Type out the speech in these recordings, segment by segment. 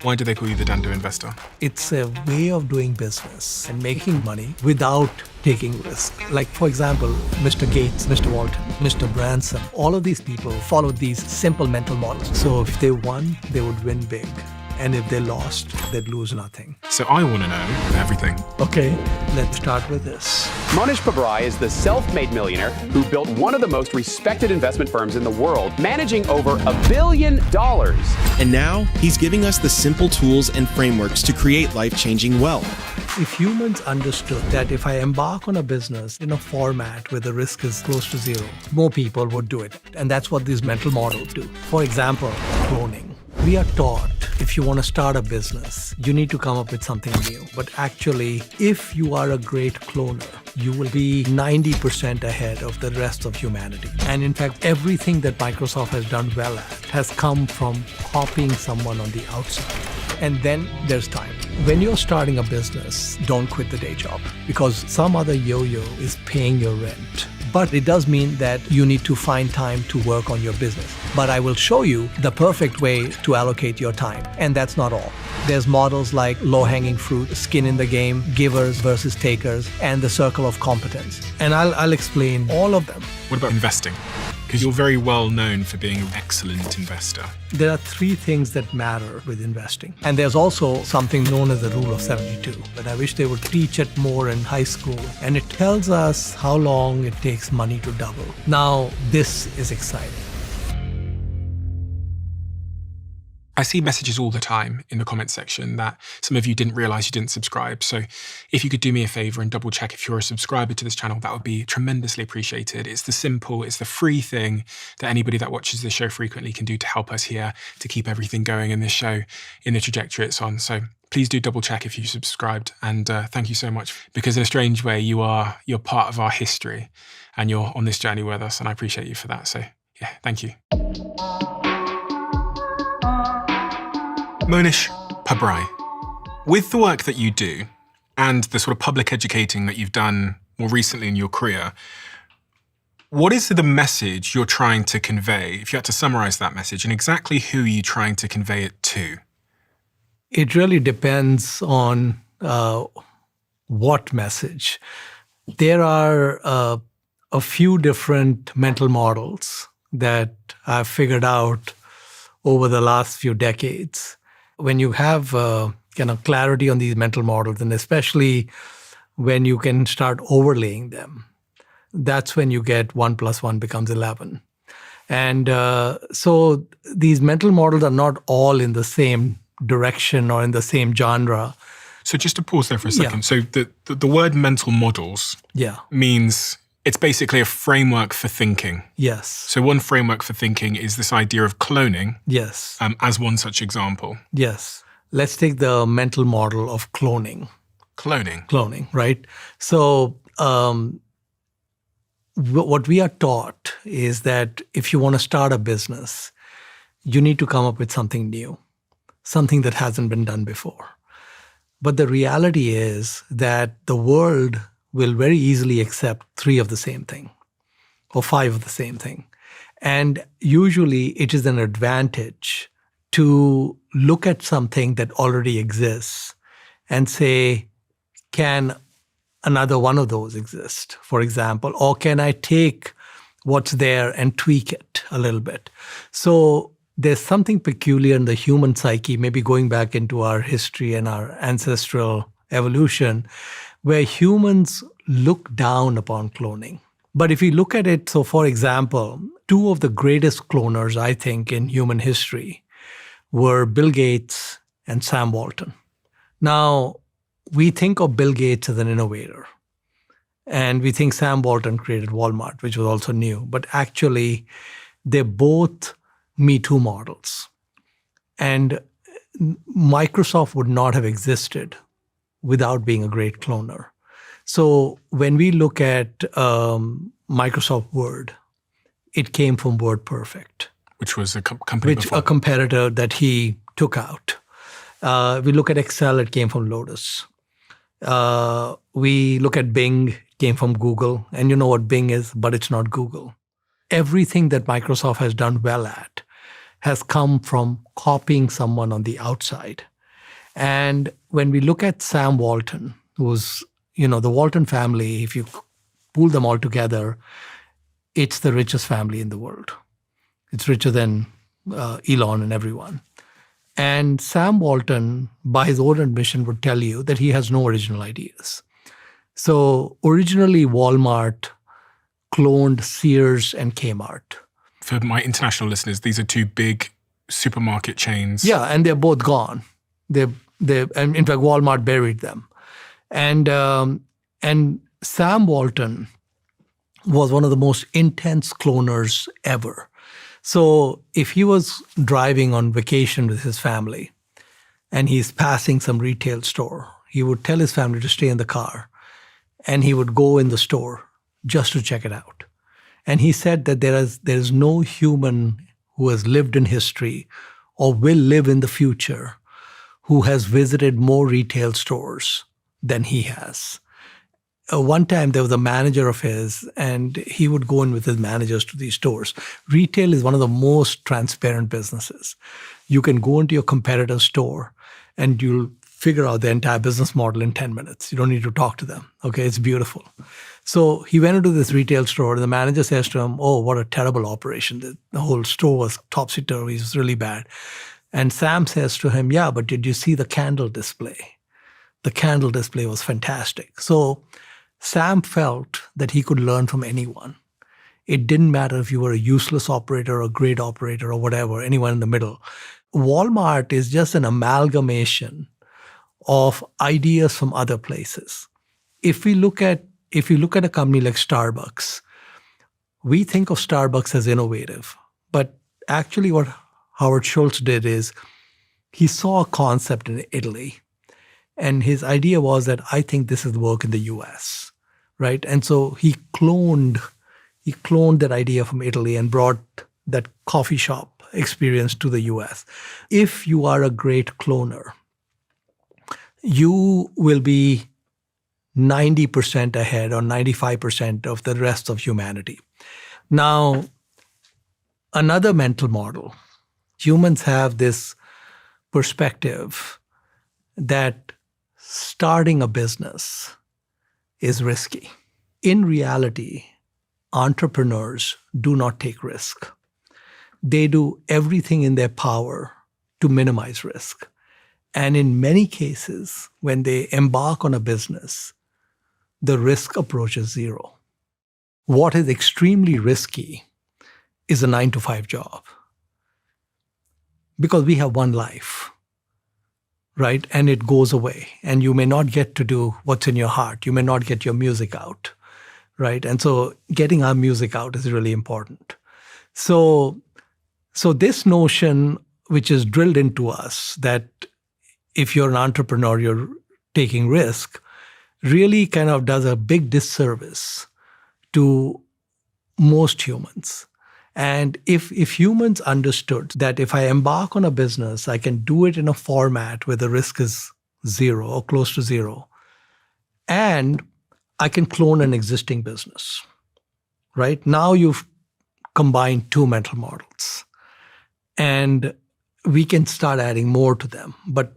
Why do they call you the Dhandho Investor? It's a way of doing business and making money without taking risk. Like, for example, Mr. Gates, Mr. Walton, Mr. Branson, all of these people followed these simple mental models. So if they won, they would win big. And if they lost, they'd lose nothing. So I want to know everything. Okay, let's start with this. Mohnish Pabrai is the self-made millionaire who built one of the most respected investment firms in the world, managing over $1 billion. And now he's giving us the simple tools and frameworks to create life-changing wealth. If humans understood that if I embark on a business in a format where the risk is close to zero, more people would do it. And that's what these mental models do. For example, cloning. We are taught if you want to start a business, you need to come up with something new. But actually, if you are a great cloner, you will be 90% ahead of the rest of humanity. And in fact, everything that Microsoft has done well at has come from copying someone on the outside. And then there's time. When you're starting a business, don't quit the day job because some other yo-yo is paying your rent. But it does mean that you need to find time to work on your business. But I will show you the perfect way to allocate your time. And that's not all. There's models like low-hanging fruit, skin in the game, givers versus takers, and the circle of competence. And I'll explain all of them. What about investing? Because you're very well known for being an excellent investor. There are three things that matter with investing. And there's also something known as the rule of 72. But I wish they would teach it more in high school. And it tells us how long it takes money to double. Now, this is exciting. I see messages all the time in the comments section that some of you didn't realize you didn't subscribe. So if you could do me a favor and double check if you're a subscriber to this channel, that would be tremendously appreciated. It's the free thing that anybody that watches this show frequently can do to help us here, to keep everything going in this show in the trajectory it's on. So please do double check if you subscribed. And thank you so much, because in a strange way, you're part of our history and you're on this journey with us. And I appreciate you for that. So yeah, thank you. Mohnish Pabrai, with the work that you do and the sort of public educating that you've done more recently in your career, what is the message you're trying to convey, if you had to summarize that message, and exactly who are you trying to convey it to? It really depends on what message. There are a few different mental models that I've figured out over the last few decades. When you have clarity on these mental models, and especially when you can start overlaying them, that's when you get 1 + 1 becomes 11. And so these mental models are not all in the same direction or in the same genre. So just to pause there for a second. Yeah. So the word mental models means it's basically a framework for thinking. Yes. So one framework for thinking is this idea of cloning. Yes. As one such example. Yes. Let's take the mental model of cloning. Cloning, right? So what we are taught is that if you want to start a business, you need to come up with something new, something that hasn't been done before. But the reality is that the world will very easily accept 3 of the same thing or 5 of the same thing. And usually it is an advantage to look at something that already exists and say, can another one of those exist, for example? Or can I take what's there and tweak it a little bit? So there's something peculiar in the human psyche, maybe going back into our history and our ancestral evolution, where humans look down upon cloning. But if you look at it, so for example, 2 of the greatest cloners, I think, in human history were Bill Gates and Sam Walton. Now, we think of Bill Gates as an innovator, and we think Sam Walton created Walmart, which was also new. But actually, they're both Me Too models. And Microsoft would not have existed without being a great cloner. So when we look at Microsoft Word, it came from WordPerfect. Which was a company before. A competitor that he took out. We look at Excel, it came from Lotus. We look at Bing, it came from Google. And you know what Bing is, but it's not Google. Everything that Microsoft has done well at has come from copying someone on the outside. And when we look at Sam Walton, who's, the Walton family, if you pool them all together, it's the richest family in the world. It's richer than Elon and everyone. And Sam Walton, by his own admission, would tell you that he has no original ideas. So originally, Walmart cloned Sears and Kmart. For my international listeners, these are two big supermarket chains. Yeah, and they're both gone. And in fact, Walmart buried them. And Sam Walton was one of the most intense cloners ever. So if he was driving on vacation with his family and he's passing some retail store, he would tell his family to stay in the car and he would go in the store just to check it out. And he said that there is no human who has lived in history or will live in the future who has visited more retail stores than he has. One time there was a manager of his and he would go in with his managers to these stores. Retail is one of the most transparent businesses. You can go into your competitor's store and you'll figure out the entire business model in 10 minutes. You don't need to talk to them. Okay, it's beautiful. So he went into this retail store and the manager says to him, "Oh, what a terrible operation. The whole store was topsy-turvy. It was really bad." And Sam says to him, "Yeah, but did you see the candle display? The candle display was fantastic." So Sam felt that he could learn from anyone. It didn't matter if you were a useless operator or a great operator or whatever, anyone in the middle. Walmart is just an amalgamation of ideas from other places. If you look at a company like Starbucks, we think of Starbucks as innovative. But actually what Howard Schultz did is he saw a concept in Italy. And his idea was that I think this would work in the US, right? And so he cloned that idea from Italy and brought that coffee shop experience to the US. If you are a great cloner, you will be 90% ahead or 95% of the rest of humanity. Now, another mental model, humans have this perspective that starting a business is risky. In reality, entrepreneurs do not take risk. They do everything in their power to minimize risk. And in many cases, when they embark on a business, the risk approaches zero. What is extremely risky is a 9-to-5 job. Because we have one life, right? And it goes away. And you may not get to do what's in your heart. You may not get your music out, right? And so getting our music out is really important. So this notion, which is drilled into us, that if you're an entrepreneur, you're taking risk, really kind of does a big disservice to most humans. And if humans understood that if I embark on a business, I can do it in a format where the risk is zero or close to zero, and I can clone an existing business, right? Now you've combined two mental models, and we can start adding more to them. But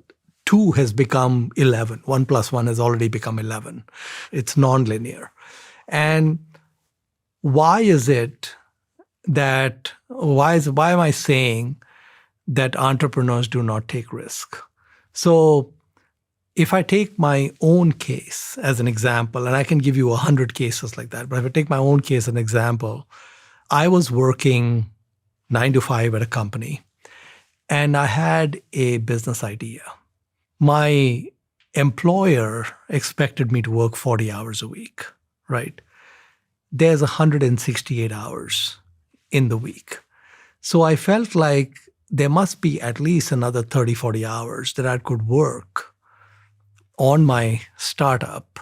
2 has become 11. 1 plus 1 has already become 11. It's nonlinear. And why am I saying that entrepreneurs do not take risk? So if I take my own case as an example, and I can give you 100 cases like that, but if I take my own case as an example, I was working 9 to 5 at a company, and I had a business idea. My employer expected me to work 40 hours a week, right? There's 168 hours in the week. So I felt like there must be at least another 30, 40 hours that I could work on my startup.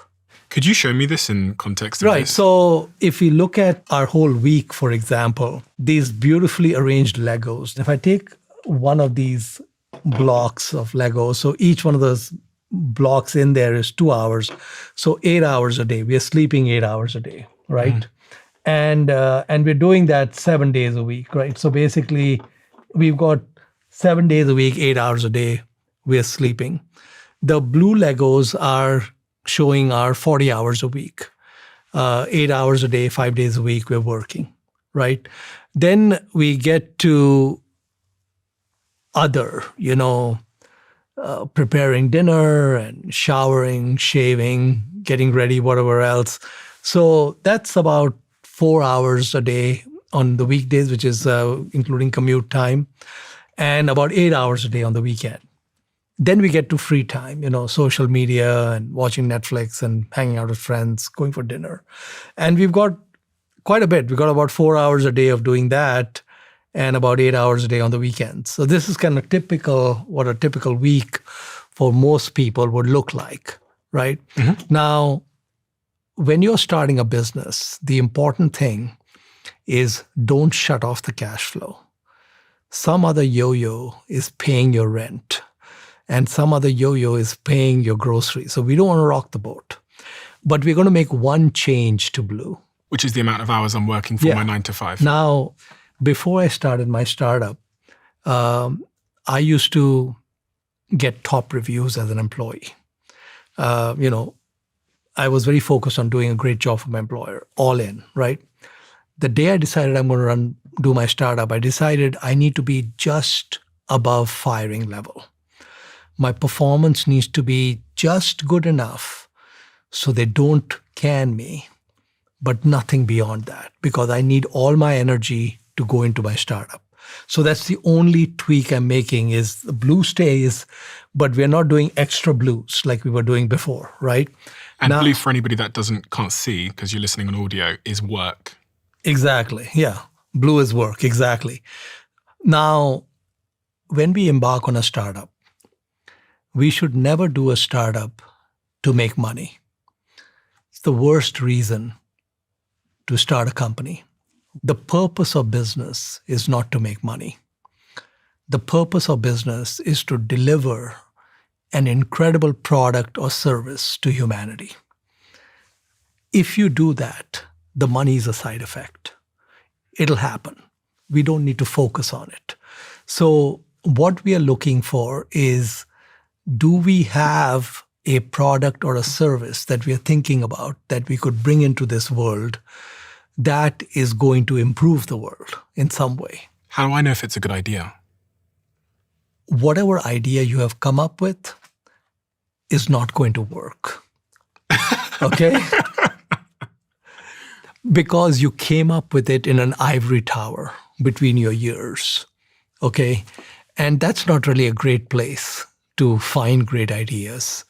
Could you show me this in context of Right. this? So if we look at our whole week, for example, these beautifully arranged Legos, if I take one of these blocks of Lego, so each one of those blocks in there is 2 hours. So 8 hours a day. We are sleeping 8 hours a day, right? And we're doing that 7 days a week, right? So basically, we've got 7 days a week, 8 hours a day we're sleeping. The blue Legos are showing our 40 hours a week, 8 hours a day, 5 days a week, we're working, right? Then we get to other, preparing dinner and showering, shaving, getting ready, whatever else. So that's about 4 hours a day on the weekdays, which is including commute time, and about 8 hours a day on the weekend. Then we get to free time, social media and watching Netflix and hanging out with friends, going for dinner. And we've got quite a bit. We've got about 4 hours a day of doing that and about 8 hours a day on the weekends. So this is kind of what a typical week for most people would look like, right? Mm-hmm. Now, when you're starting a business, the important thing is don't shut off the cash flow. Some other yo-yo is paying your rent, and some other yo-yo is paying your groceries. So we don't want to rock the boat. But we're going to make one change to Blue. Which is the amount of hours I'm working for my 9 to 5. Now, before I started my startup, I used to get top reviews as an employee. I was very focused on doing a great job for my employer, all in, right? The day I decided I'm going to do my startup, I decided I need to be just above firing level. My performance needs to be just good enough so they don't can me, but nothing beyond that, because I need all my energy to go into my startup. So that's the only tweak I'm making is the Blue stays, but we're not doing extra blues like we were doing before, right? And now, Blue, for anybody that can't see, because you're listening on audio, is work. Exactly, yeah. Blue is work, exactly. Now, when we embark on a startup, we should never do a startup to make money. It's the worst reason to start a company. The purpose of business is not to make money. The purpose of business is to deliver an incredible product or service to humanity. If you do that, the money is a side effect. It'll happen. We don't need to focus on it. So what we are looking for is, do we have a product or a service that we are thinking about that we could bring into this world that is going to improve the world in some way? How do I know if it's a good idea? Whatever idea you have come up with is not going to work. Okay? Because you came up with it in an ivory tower between your ears. Okay? And that's not really a great place to find great ideas.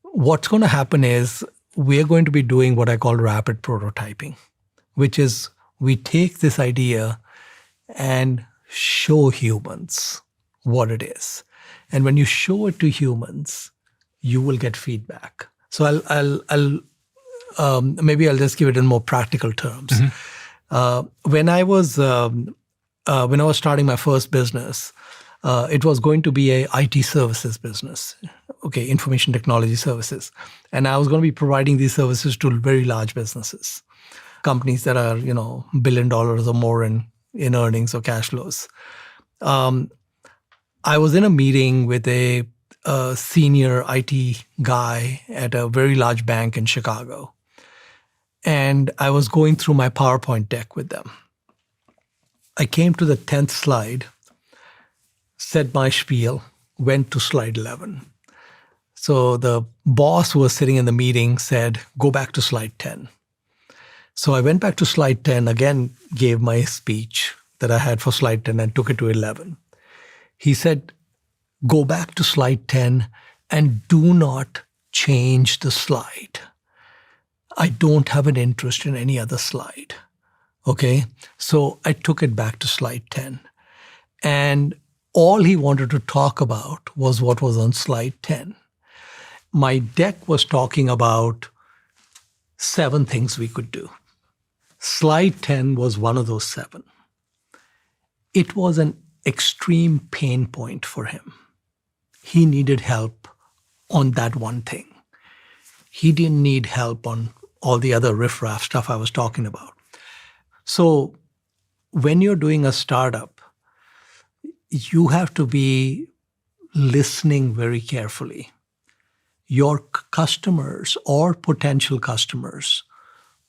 What's going to happen is we're going to be doing what I call rapid prototyping, which is we take this idea and show humans what it is. And when you show it to humans, you will get feedback. So maybe I'll just give it in more practical terms. Mm-hmm. When I was starting my first business, it was going to be a IT services business, information technology services. And I was going to be providing these services to very large businesses, companies that are, $1 billion or more in earnings or cash flows. I was in a meeting with a senior IT guy at a very large bank in Chicago. And I was going through my PowerPoint deck with them. I came to the 10th slide, said my spiel, went to slide 11. So the boss who was sitting in the meeting said, go back to slide 10. So I went back to slide 10, again gave my speech that I had for slide 10 and took it to 11. He said, go back to slide 10 and do not change the slide. I don't have an interest in any other slide. Okay? So I took it back to slide 10. And all he wanted to talk about was what was on slide 10. My deck was talking about 7 things we could do. Slide 10 was one of those 7. It was an extreme pain point for him. He needed help on that one thing. He didn't need help on all the other riffraff stuff I was talking about. So when you're doing a startup, you have to be listening very carefully, your customers or potential customers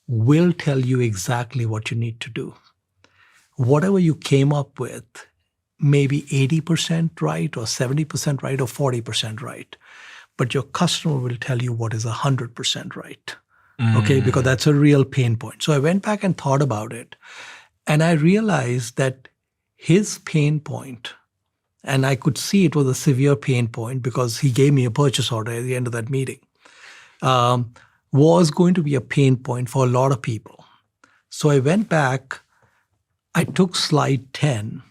will tell you exactly what you need to do. Whatever you came up with, maybe 80% right or 70% right or 40% right. But your customer will tell you what is 100% right. Okay, because that's a real pain point. So I went back and thought about it. And I realized that his pain point, and I could see it was a severe pain point because he gave me a purchase order at the end of that meeting, was going to be a pain point for a lot of people. So I went back, I took slide 10,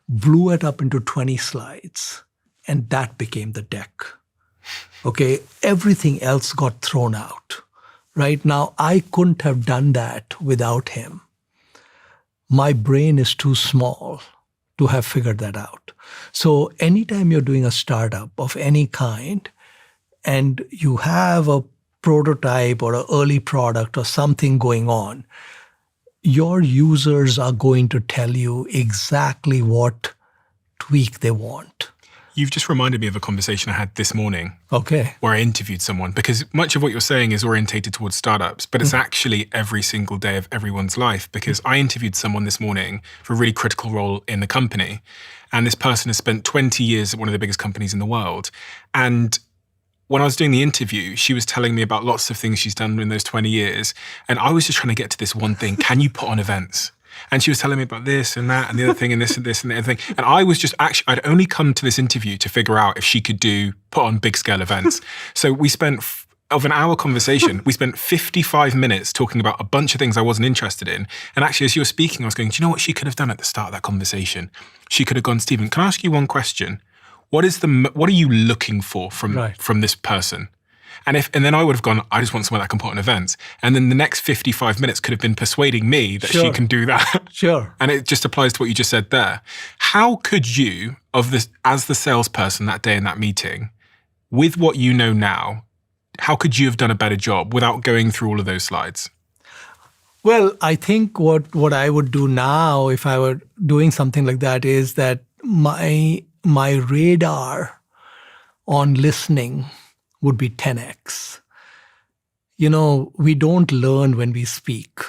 blew it up into 20 slides, and that became the deck. Okay, everything else got thrown out. Right now, I couldn't have done that without him. My brain is too small to have figured that out. So anytime you're doing a startup of any kind and you have a prototype or an early product or something going on, your users are going to tell you exactly what tweak they want. You've just reminded me of a conversation I had this morning. Okay. Where I interviewed someone, because much of what you're saying is orientated towards startups, but it's actually every single day of everyone's life, because I interviewed someone this morning for a really critical role in the company. And this person has spent 20 years at one of the biggest companies in the world. And when I was doing the interview, she was telling me about lots of things she's done in those 20 years. And I was just trying to get to this one thing. Can you put on events? And she was telling me about this and that and the other thing and this and this and the other thing. And I was just actually, I'd only come to this interview to figure out if she could put on big scale events. So we spent, of an hour conversation, we spent 55 minutes talking about a bunch of things I wasn't interested in. And actually, as you were speaking, I was going, do you know what she could have done at the start of that conversation? She could have gone, Stephen, can I ask you one question? What are you looking for from this person? And then I would have gone, I just want someone that can put on events. And then the next 55 minutes could have been persuading me that she can do that. Sure. And it just applies to what you just said there. How could you, as the salesperson that day in that meeting, with what you know now, how could you have done a better job without going through all of those slides? Well, I think what I would do now if I were doing something like that is that my radar on listening would be 10x. You know, we don't learn when we speak.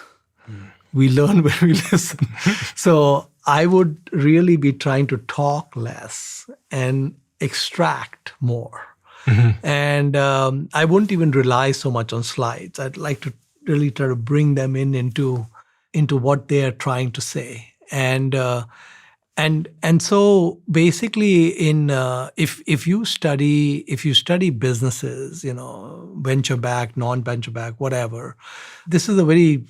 We learn when we listen. So I would really be trying to talk less and extract more. And I wouldn't even rely so much on slides. I'd like to really try to bring them into what they are trying to say. And so basically, if you study businesses, you know, venture backed, non-venture backed, whatever, this is a very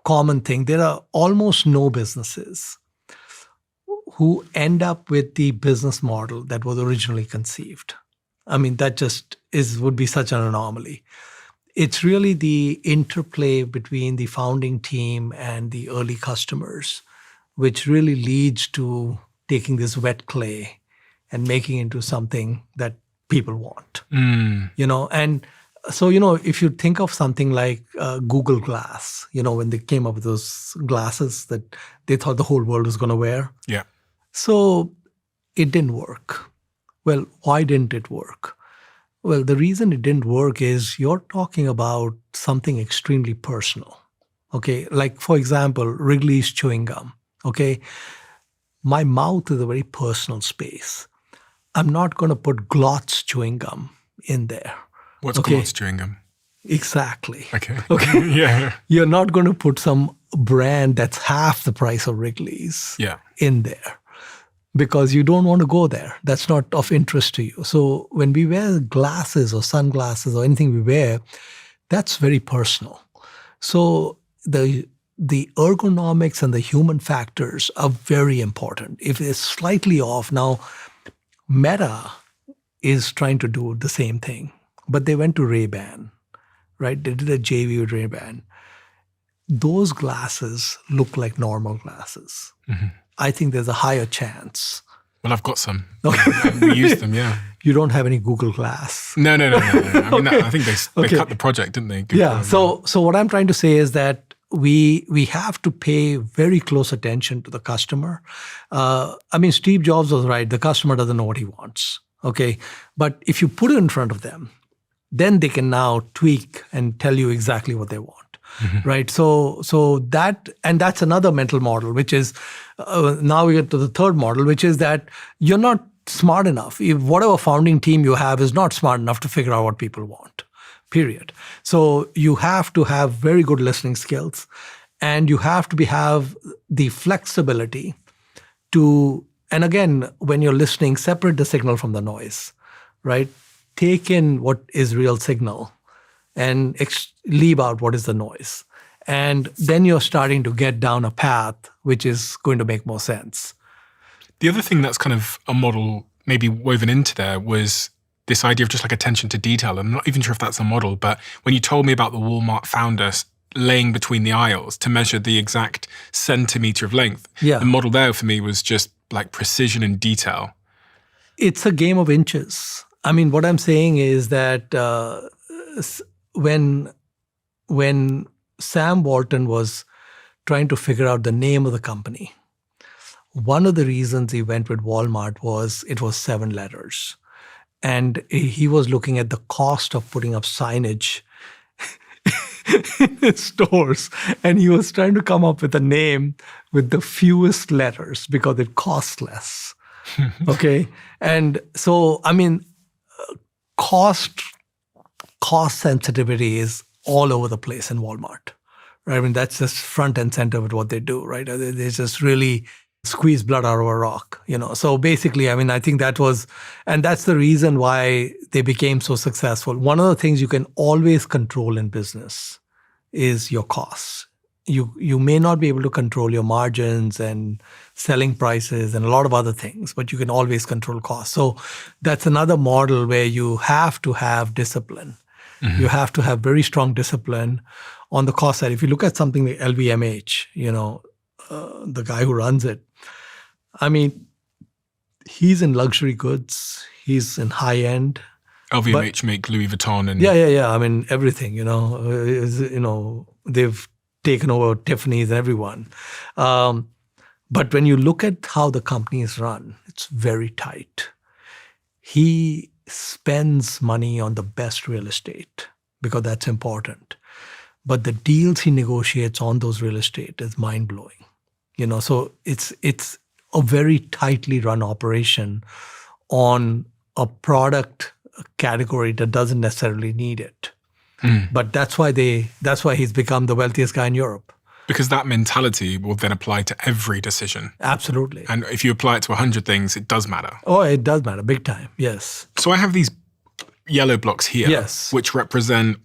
common thing. There are almost no businesses who end up with the business model that was originally conceived. I mean, that just would be such an anomaly. It's really the interplay between the founding team and the early customers, which really leads to taking this wet clay and making it into something that people want. You know, and so, you know, if you think of something like Google Glass, you know, when they came up with those glasses that they thought the whole world was going to wear. Yeah. So it didn't work. Well, why didn't it work? Well, the reason it didn't work is you're talking about something extremely personal. Okay, like for example, Wrigley's chewing gum. Okay, my mouth is a very personal space. I'm not going to put Glotz chewing gum in there. What's Glotz chewing gum? Exactly. Okay. Yeah. You're not going to put some brand that's half the price of Wrigley's in there because you don't want to go there. That's not of interest to you. So when we wear glasses or sunglasses or anything we wear, that's very personal. So the ergonomics and the human factors are very important. If it's slightly off, now Meta is trying to do the same thing, but they went to Ray-Ban, right? They did a JV with Ray-Ban. Those glasses look like normal glasses. I think there's a higher chance. Well, I've got some. We use them, yeah. You don't have any Google Glass. No. I mean, I think they cut the project, didn't they? Yeah. So what I'm trying to say is that we have to pay very close attention to the customer. I mean, Steve Jobs was right. The customer doesn't know what he wants. Okay. But if you put it in front of them, then they can now tweak and tell you exactly what they want. Right. So that's another mental model, which is now we get to the third model, which is that you're not smart enough. If whatever founding team you have is not smart enough to figure out what people want, period. So you have to have very good listening skills, and you have to have the flexibility to, and again, when you're listening, separate the signal from the noise, right? Take in what is real signal and leave out what is the noise. And then you're starting to get down a path which is going to make more sense. The other thing that's kind of a model maybe woven into there was this idea of just like attention to detail. I'm not even sure if that's a model, but when you told me about the Walmart founder laying between the aisles to measure the exact centimeter of length, the model there for me was just like precision and detail. It's a game of inches. I mean, what I'm saying is that when Sam Walton was trying to figure out the name of the company, one of the reasons he went with Walmart was it was 7 letters. And he was looking at the cost of putting up signage in his stores. And he was trying to come up with a name with the fewest letters because it costs less. Okay. And so, I mean, cost sensitivity is all over the place in Walmart. Right? I mean, that's just front and center with what they do, right? They just really squeeze blood out of a rock, So basically, I mean, I think and that's the reason why they became so successful. One of the things you can always control in business is your costs. You may not be able to control your margins and selling prices and a lot of other things, but you can always control costs. So that's another model where you have to have discipline. You have to have very strong discipline on the cost side. If you look at something like LVMH, the guy who runs it, I mean, he's in luxury goods. He's in high end. LVMH make Louis Vuitton and yeah. I mean, everything. They've taken over Tiffany's and everyone. But when you look at how the company is run, it's very tight. He spends money on the best real estate because that's important. But the deals he negotiates on those real estate is mind-blowing. So it's a very tightly run operation on a product category that doesn't necessarily need it. But that's why he's become the wealthiest guy in Europe. Because that mentality will then apply to every decision. Absolutely. And if you apply it to 100 things, it does matter. Oh, it does matter, big time, yes. So I have these yellow blocks here, which represent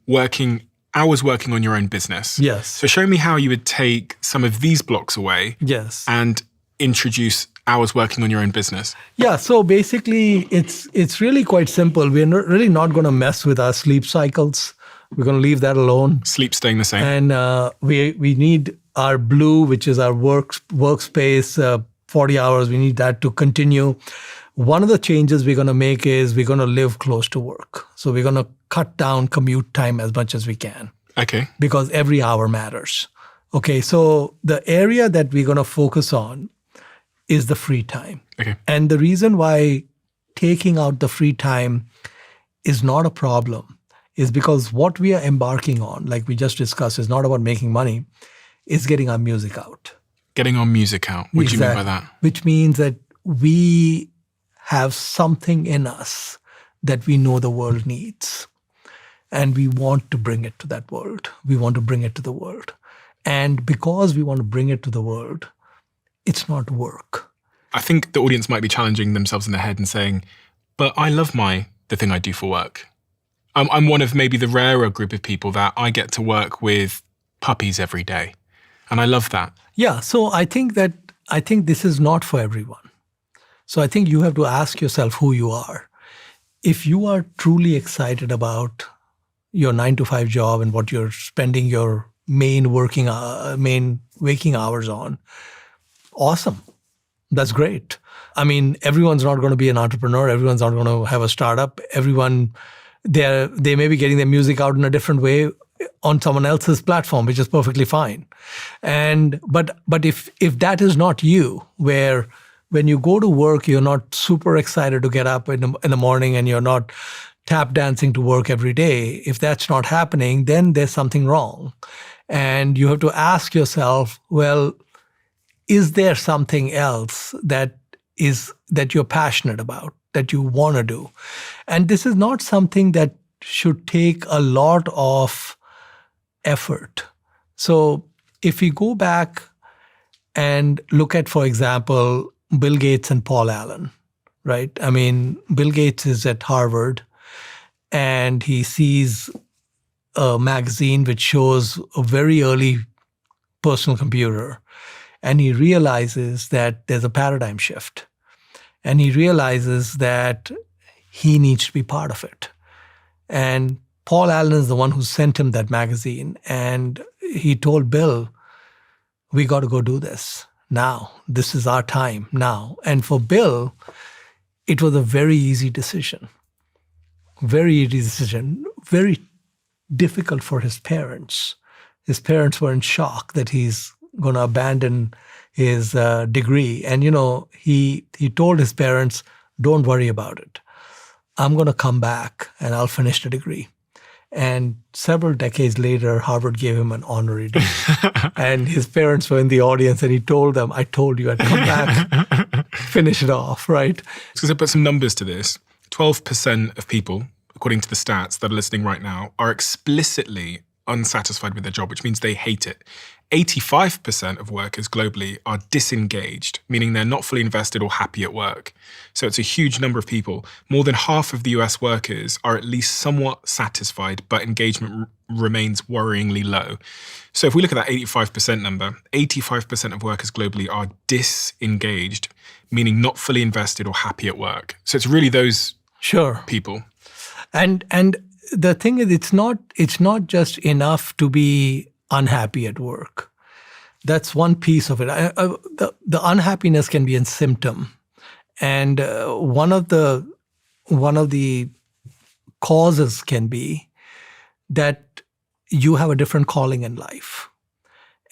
hours working on your own business. Yes. So show me how you would take some of these blocks away and introduce hours working on your own business. Yeah, so basically it's really quite simple. We're really not going to mess with our sleep cycles. We're going to leave that alone. Sleep staying the same. And we need our blue, which is our workspace, 40 hours. We need that to continue. One of the changes we're going to make is we're going to live close to work. So we're going to cut down commute time as much as we can. Okay. Because every hour matters. Okay, so the area that we're going to focus on is the free time. Okay. And the reason why taking out the free time is not a problem is because what we are embarking on, like we just discussed, is not about making money, it's getting our music out. Getting our music out. What do you mean by that? Which means that we have something in us that we know the world needs. And we want to bring it to that world. We want to bring it to the world. And because we want to bring it to the world, it's not work. I think the audience might be challenging themselves in their head and saying, but I love the thing I do for work. I'm one of maybe the rarer group of people that I get to work with puppies every day. And I love that. Yeah, so I think this is not for everyone. So I think you have to ask yourself who you are. If you are truly excited about your 9-to-5 job and what you're spending your main waking hours on, awesome. That's great. I mean, everyone's not going to be an entrepreneur. Everyone's not going to have a startup. They may be getting their music out in a different way on someone else's platform, which is perfectly fine. But if that is not you, where when you go to work, you're not super excited to get up in the morning, and you're not tap dancing to work every day. If that's not happening, then there's something wrong. And you have to ask yourself, well, is there something else that you're passionate about, that you want to do? And this is not something that should take a lot of effort. So if we go back and look at, for example, Bill Gates and Paul Allen, right? I mean, Bill Gates is at Harvard, and he sees a magazine which shows a very early personal computer, and he realizes that there's a paradigm shift, and he realizes that he needs to be part of it. And Paul Allen is the one who sent him that magazine, and he told Bill, we got to go do this now. This is our time now. And for Bill, it was a very easy decision. Very easy decision. Very difficult for his parents. His parents were in shock that he's going to abandon his degree. And, he told his parents, don't worry about it. I'm going to come back and I'll finish the degree. And several decades later, Harvard gave him an honorary degree. And his parents were in the audience, and he told them, I told you I'd come back, finish it off, right? So to put some numbers to this, 12% of people, according to the stats that are listening right now, are explicitly unsatisfied with their job, which means they hate it. 85% of workers globally are disengaged, meaning they're not fully invested or happy at work. So it's a huge number of people. More than half of the US workers are at least somewhat satisfied, but engagement remains worryingly low. So if we look at that 85% number, 85% of workers globally are disengaged, meaning not fully invested or happy at work. So it's really those people. And the thing is, it's not just enough to be unhappy at work. That's one piece of it. The unhappiness can be a symptom, and one of the causes can be that you have a different calling in life,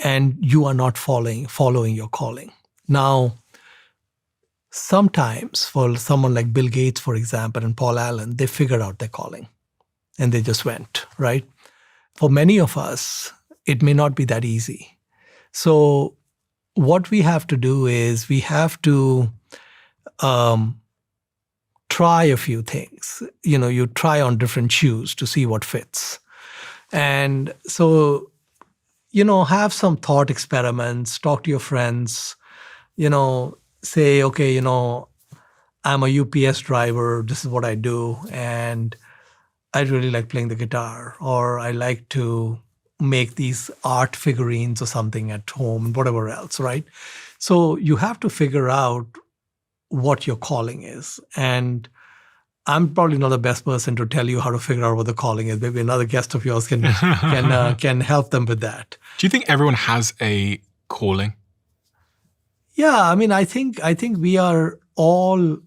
and you are not following your calling. Now, sometimes for someone like Bill Gates, for example, and Paul Allen, they figured out their calling, and they just went, right? For many of us, it may not be that easy. So what we have to do is we have to try a few things. You try on different shoes to see what fits. And so, have some thought experiments, talk to your friends, say, okay, I'm a UPS driver, this is what I do, and I really like playing the guitar, or I like to make these art figurines or something at home, and whatever else, right? So you have to figure out what your calling is. And I'm probably not the best person to tell you how to figure out what the calling is. Maybe another guest of yours can help them with that. Do you think everyone has a calling? Yeah, I mean, I think we are all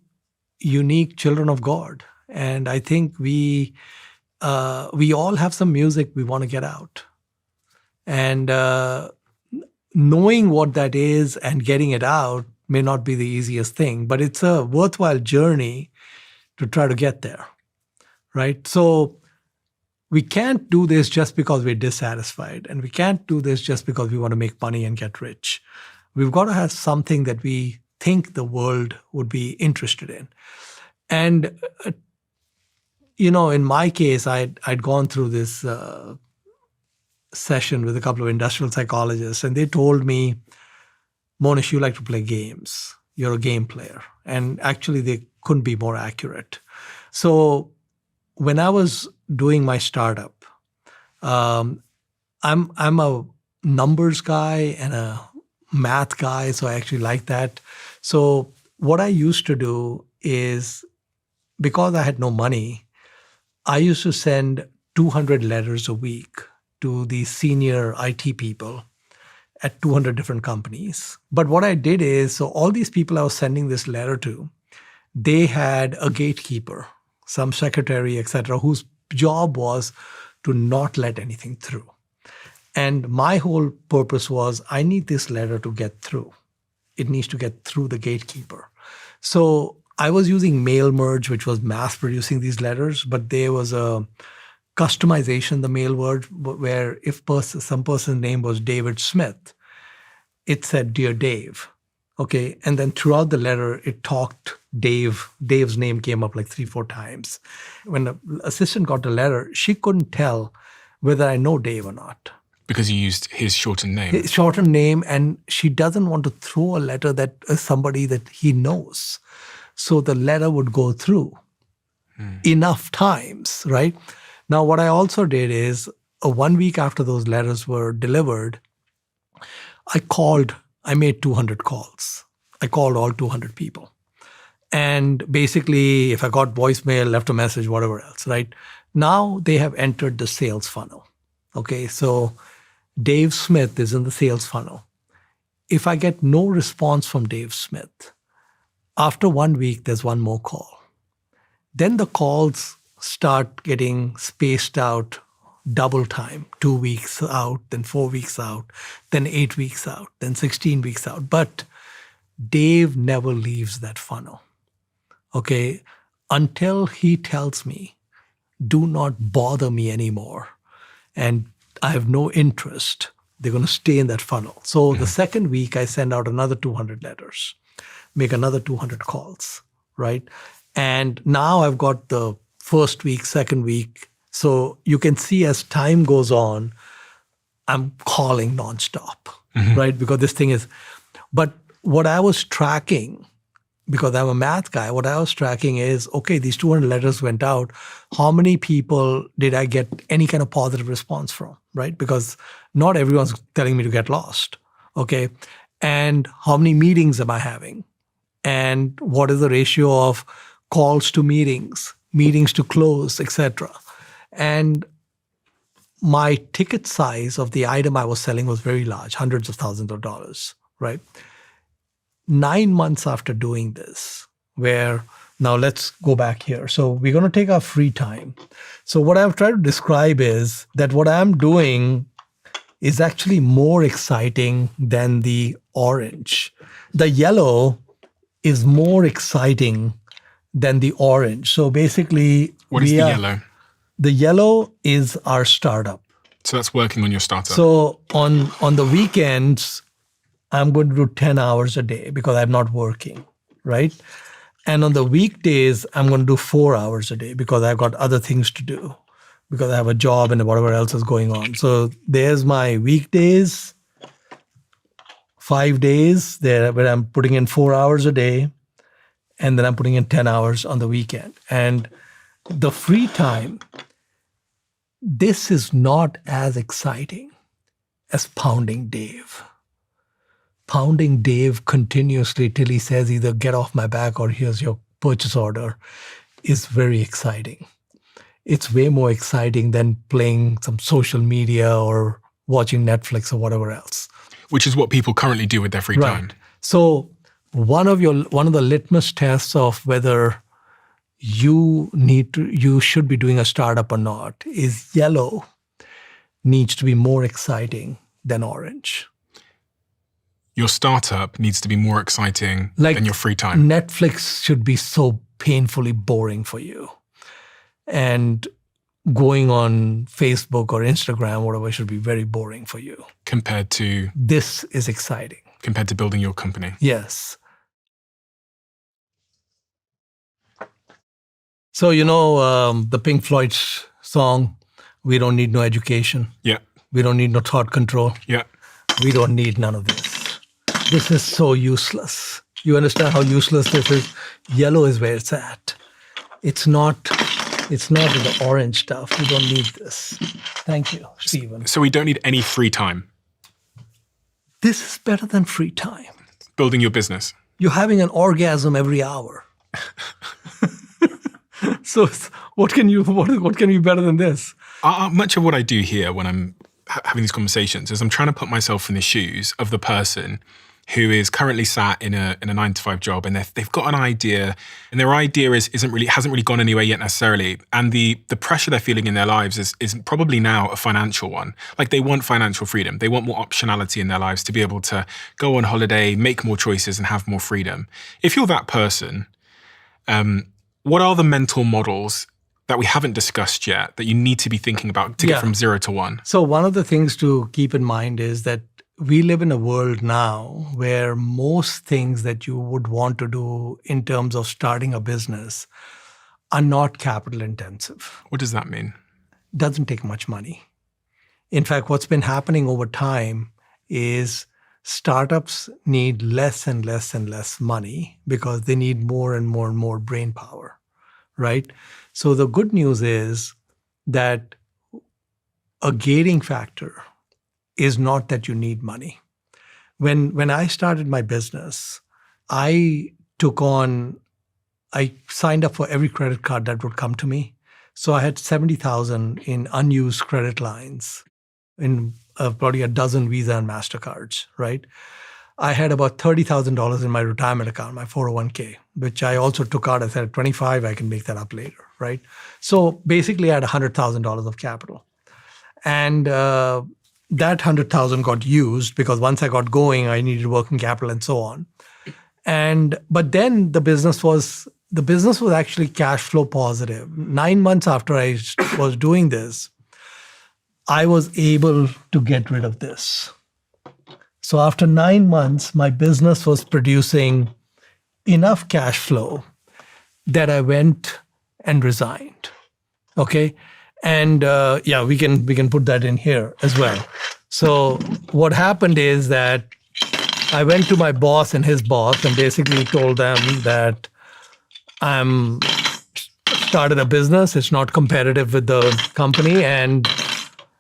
unique children of God, and I think we all have some music we want to get out. And knowing what that is and getting it out may not be the easiest thing, but it's a worthwhile journey to try to get there, right? So we can't do this just because we're dissatisfied, and we can't do this just because we want to make money and get rich. We've got to have something that we think the world would be interested in. And, in my case, I'd gone through this session with a couple of industrial psychologists, and they told me, Mohnish, you like to play games. You're a game player. And actually, they couldn't be more accurate. So when I was doing my startup, I'm a numbers guy and a math guy, so I actually like that. So what I used to do is, because I had no money, I used to send 200 letters a week to the senior IT people at 200 different companies. But what I did is, so all these people I was sending this letter to, they had a gatekeeper, some secretary, etc., whose job was to not let anything through. And my whole purpose was, I need this letter to get through. it needs to get through the gatekeeper. So I was using mail merge, which was mass producing these letters, but there was a customization, the mail word, where if some person's name was David Smith, it said, "Dear Dave." Okay. And then throughout the letter, it talked Dave. Dave's name came up like 3-4 times. When the assistant got the letter, she couldn't tell whether I know Dave or not. Because you used his shortened name. His shortened name, and she doesn't want to throw a letter that is somebody that he knows. So the letter would go through enough times, right? Now, what I also did is 1 week after those letters were delivered, I made 200 calls. I called all 200 people. And basically, if I got voicemail, left a message, whatever else, right? Now they have entered the sales funnel. Okay, so Dave Smith is in the sales funnel. If I get no response from Dave Smith, after 1 week, there's one more call. Then the calls start getting spaced out double time, 2 weeks out, then 4 weeks out, then 8 weeks out, then 16 weeks out. But Dave never leaves that funnel, okay? Until he tells me, do not bother me anymore, and I have no interest, they're going to stay in that funnel. So the second week, I send out another 200 letters, make another 200 calls, right? And now I've got the first week, second week. So you can see as time goes on, I'm calling nonstop, right? Because this thing is, but what I was tracking, because I'm a math guy, what I was tracking is, okay, these 200 letters went out. How many people did I get any kind of positive response from, right? Because not everyone's telling me to get lost, okay? And how many meetings am I having? And what is the ratio of calls to meetings to close, etc.? And my ticket size of the item I was selling was very large, hundreds of thousands of dollars, right? 9 months after doing this, now let's go back here. So we're going to take our free time. So what I've tried to describe is that what I'm doing is actually more exciting than the orange. The yellow is more exciting than the orange. So basically, what is the yellow? The yellow is our startup. So that's working on your startup. So on the weekends, I'm going to do 10 hours a day because I'm not working, right? And on the weekdays, I'm going to do 4 hours a day because I've got other things to do, because I have a job and whatever else is going on. So there's my weekdays, 5 days there where I'm putting in 4 hours a day, and then I'm putting in 10 hours on the weekend. And the free time, this is not as exciting as pounding Dave. Pounding Dave continuously till he says either get off my back or here's your purchase order is very exciting. It's way more exciting than playing some social media or watching Netflix or whatever else. Which is what people currently do with their free time. So one of the litmus tests of whether you should be doing a startup or not is yellow needs to be more exciting than orange. Your startup needs to be more exciting than your free time. Netflix should be so painfully boring for you. And going on Facebook or Instagram, whatever, should be very boring for you. Compared to? This is exciting. Compared to building your company. Yes. So, the Pink Floyd song, "We don't need no education." Yeah. We don't need no thought control. Yeah. We don't need none of this. This is so useless. You understand how useless this is? Yellow is where it's at. It's not in the orange stuff. You don't need this. Thank you, Stephen. So we don't need any free time. This is better than free time. Building your business. You're having an orgasm every hour. So what can be better than this? Much of what I do here when I'm having these conversations is I'm trying to put myself in the shoes of the person who is currently sat in a 9-to-5 job, and they've got an idea, and their idea hasn't really gone anywhere yet necessarily. And the pressure they're feeling in their lives is probably now a financial one. Like, they want financial freedom. They want more optionality in their lives to be able to go on holiday, make more choices, and have more freedom. If you're that person, what are the mental models that we haven't discussed yet that you need to be thinking about to get from 0 to 1? So one of the things to keep in mind is that we live in a world now where most things that you would want to do in terms of starting a business are not capital intensive. What does that mean? Doesn't take much money. In fact, what's been happening over time is startups need less and less and less money because they need more and more and more brain power, right? So the good news is that a gating factor is not that you need money. When I started my business, I signed up for every credit card that would come to me. So I had 70,000 in unused credit lines in probably a dozen Visa and MasterCards, right? I had about $30,000 in my retirement account, my 401k, which I also took out. I said, 25, I can make that up later, right? So basically I had $100,000 of capital. And that 100,000 got used because once I got going, I needed working capital and so on. But then the business was actually cash flow positive. 9 months after I was doing this, I was able to get rid of this. So after 9 months, my business was producing enough cash flow that I went and resigned. Okay. And we can put that in here as well. So what happened is that I went to my boss and his boss and basically told them that I'm started a business. It's not competitive with the company, and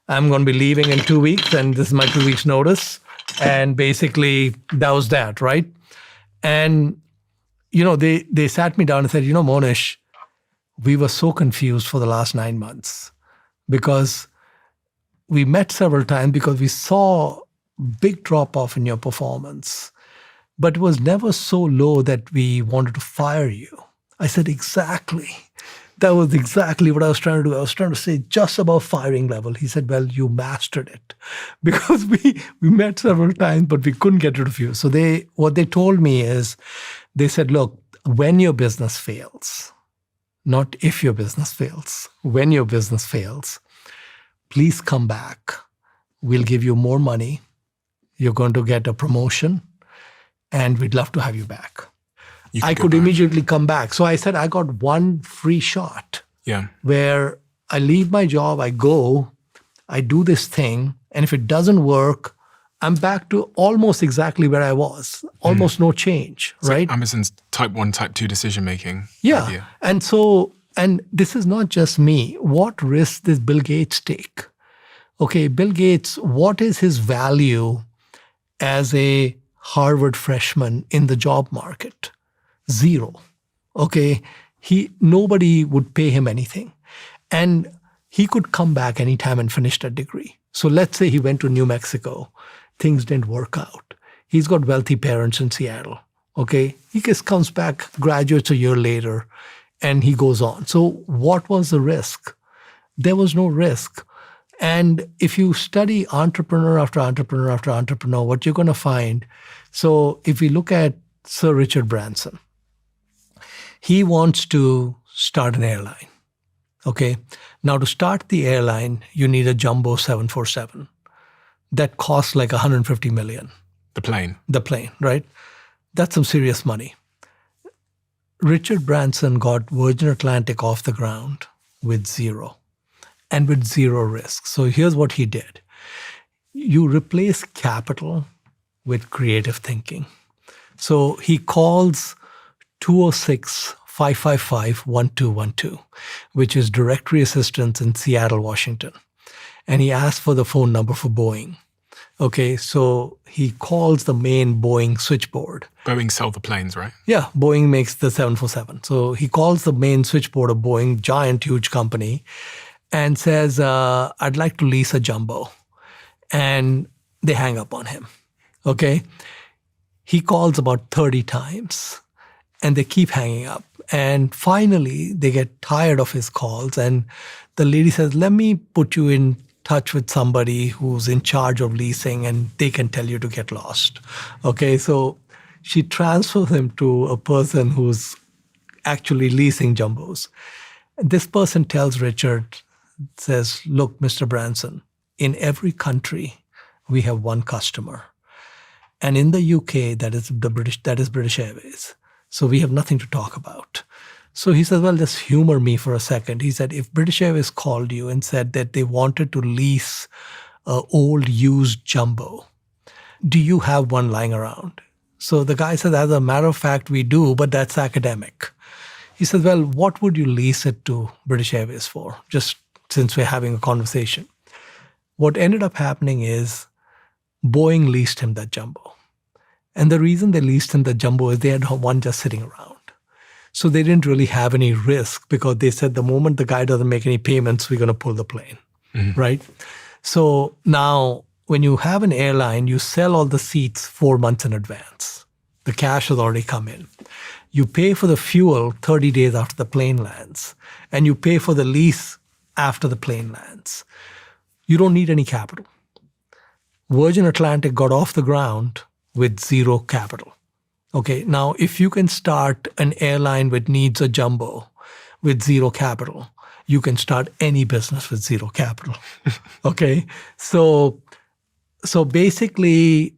I'm going to be leaving in 2 weeks, and this is my 2 weeks notice. And basically that was that, right? And they sat me down and said, Mohnish, we were so confused for the last 9 months because we met several times because we saw big drop off in your performance, but it was never so low that we wanted to fire you. I said, exactly. That was exactly what I was trying to do. I was trying to say just above firing level. He said, well, you mastered it because we met several times, but we couldn't get rid of you. So what they told me is, they said, look, when your business fails, not if your business fails, when your business fails, please come back. We'll give you more money. You're going to get a promotion, and we'd love to have you back. I could immediately come back. So I said, I got one free shot. Yeah. Where I leave my job, I go, I do this thing, and if it doesn't work, I'm back to almost exactly where I was. Almost no change, it's right? Like Amazon's type 1, type 2 decision-making. Yeah. Idea. And this is not just me. What risk does Bill Gates take? Okay, Bill Gates, what is his value as a Harvard freshman in the job market? 0. Okay, nobody would pay him anything. And he could come back anytime and finish that degree. So let's say he went to New Mexico. Things didn't work out. He's got wealthy parents in Seattle. Okay, he just comes back, graduates a year later, and he goes on. So what was the risk? There was no risk. And if you study entrepreneur after entrepreneur after entrepreneur, what you're going to find, so if we look at Sir Richard Branson, he wants to start an airline. Okay. Now to start the airline, you need a jumbo 747 that costs like $150 million. The plane, right? That's some serious money. Richard Branson got Virgin Atlantic off the ground with 0 and with 0 risk. So here's what he did. You replace capital with creative thinking. So he calls 206-555-1212, which is directory assistance in Seattle, Washington. And he asked for the phone number for Boeing. Okay, so he calls the main Boeing switchboard. Boeing sell the planes, right? Yeah, Boeing makes the 747. So he calls the main switchboard of Boeing, giant, huge company, and says, I'd like to lease a jumbo. And they hang up on him. Okay. He calls about 30 times and they keep hanging up. And finally, they get tired of his calls. And the lady says, let me put you in touch with somebody who's in charge of leasing and they can tell you to get lost. Okay, so she transfers him to a person who's actually leasing jumbos. This person tells Richard, says, look, Mr. Branson, in every country, we have one customer. And in the UK, that is British Airways. So we have nothing to talk about. So he says, well, just humor me for a second. He said, if British Airways called you and said that they wanted to lease an old used jumbo, do you have one lying around? So the guy says, as a matter of fact, we do, but that's academic. He says, well, what would you lease it to British Airways for? Just since we're having a conversation. What ended up happening is Boeing leased him that jumbo. And the reason they leased him the jumbo is they had one just sitting around. So they didn't really have any risk because they said the moment the guy doesn't make any payments, we're going to pull the plane, right? So now when you have an airline, you sell all the seats 4 months in advance. The cash has already come in. You pay for the fuel 30 days after the plane lands, and you pay for the lease after the plane lands. You don't need any capital. Virgin Atlantic got off the ground with zero capital. Okay, now if you can start an airline which needs a jumbo with zero capital, you can start any business with zero capital. Okay, so basically,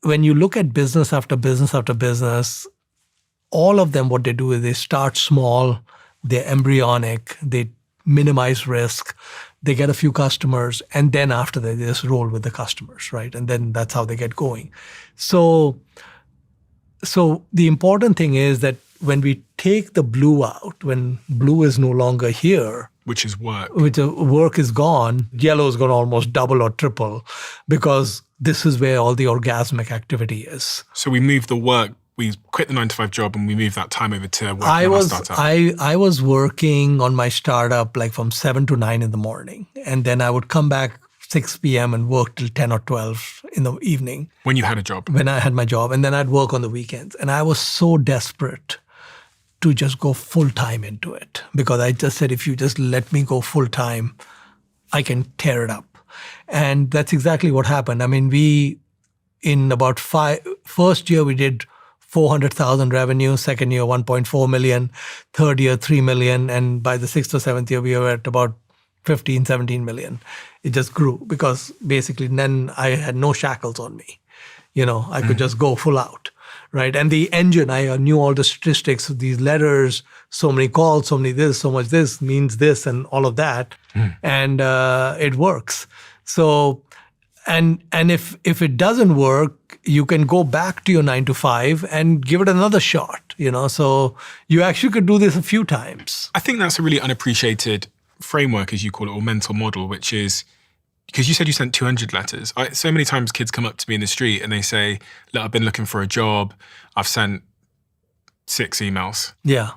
when you look at business after business after business, all of them, what they do is they start small, they're embryonic, they minimize risk, they get a few customers, and then after that, they just roll with the customers, right? And then that's how they get going. So the important thing is that when we take the blue out, when blue is no longer here, which is work. Which work is gone, yellow is going to almost double or triple because this is where all the orgasmic activity is. So we move the work, we quit the 9-to-5 job and we move that time over to working on our startup. I was working on my startup like from 7 to 9 in the morning. And then I would come back 6 p.m. and work till 10 or 12 in the evening. When you had a job? When I had my job. And then I'd work on the weekends. And I was so desperate to just go full time into it because I just said, if you just let me go full time, I can tear it up. And that's exactly what happened. I mean, in about first year, we did 400,000 revenue, second year, 1.4 million, third year, 3 million. And by the sixth or seventh year, we were at about 15, 17 million. It just grew because basically then I had no shackles on me. I could just go full out. Right. And the engine, I knew all the statistics of these letters, so many calls, so many this, so much this means this and all of that. And it works. So, and if it doesn't work, you can go back to your 9-to-5 and give it another shot, so you actually could do this a few times. I think that's a really unappreciated framework, as you call it, or mental model, which is, because you said you sent 200 letters. So many times kids come up to me in the street and they say, look, I've been looking for a job. I've sent 6 emails. Yeah.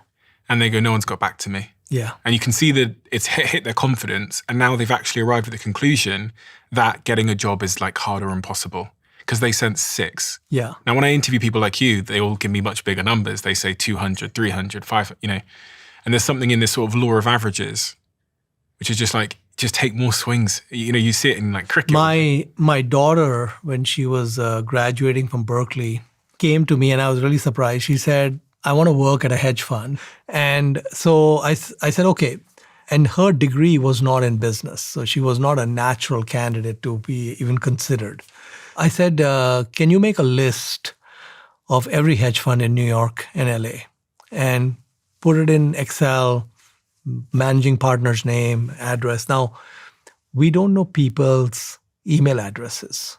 And they go, no one's got back to me. Yeah. And you can see that it's hit their confidence. And now they've actually arrived at the conclusion that getting a job is like hard or impossible because they sent 6. Yeah. Now, when I interview people like you, they all give me much bigger numbers. They say 200, 300, 500, and there's something in this sort of law of averages, which is just like, just take more swings. You see it in like cricket. My daughter, when she was graduating from Berkeley, came to me and I was really surprised. She said, I want to work at a hedge fund. And so I said, okay. And her degree was not in business. So she was not a natural candidate to be even considered. I said, can you make a list of every hedge fund in New York and LA and put it in Excel, managing partner's name, address. Now, we don't know people's email addresses,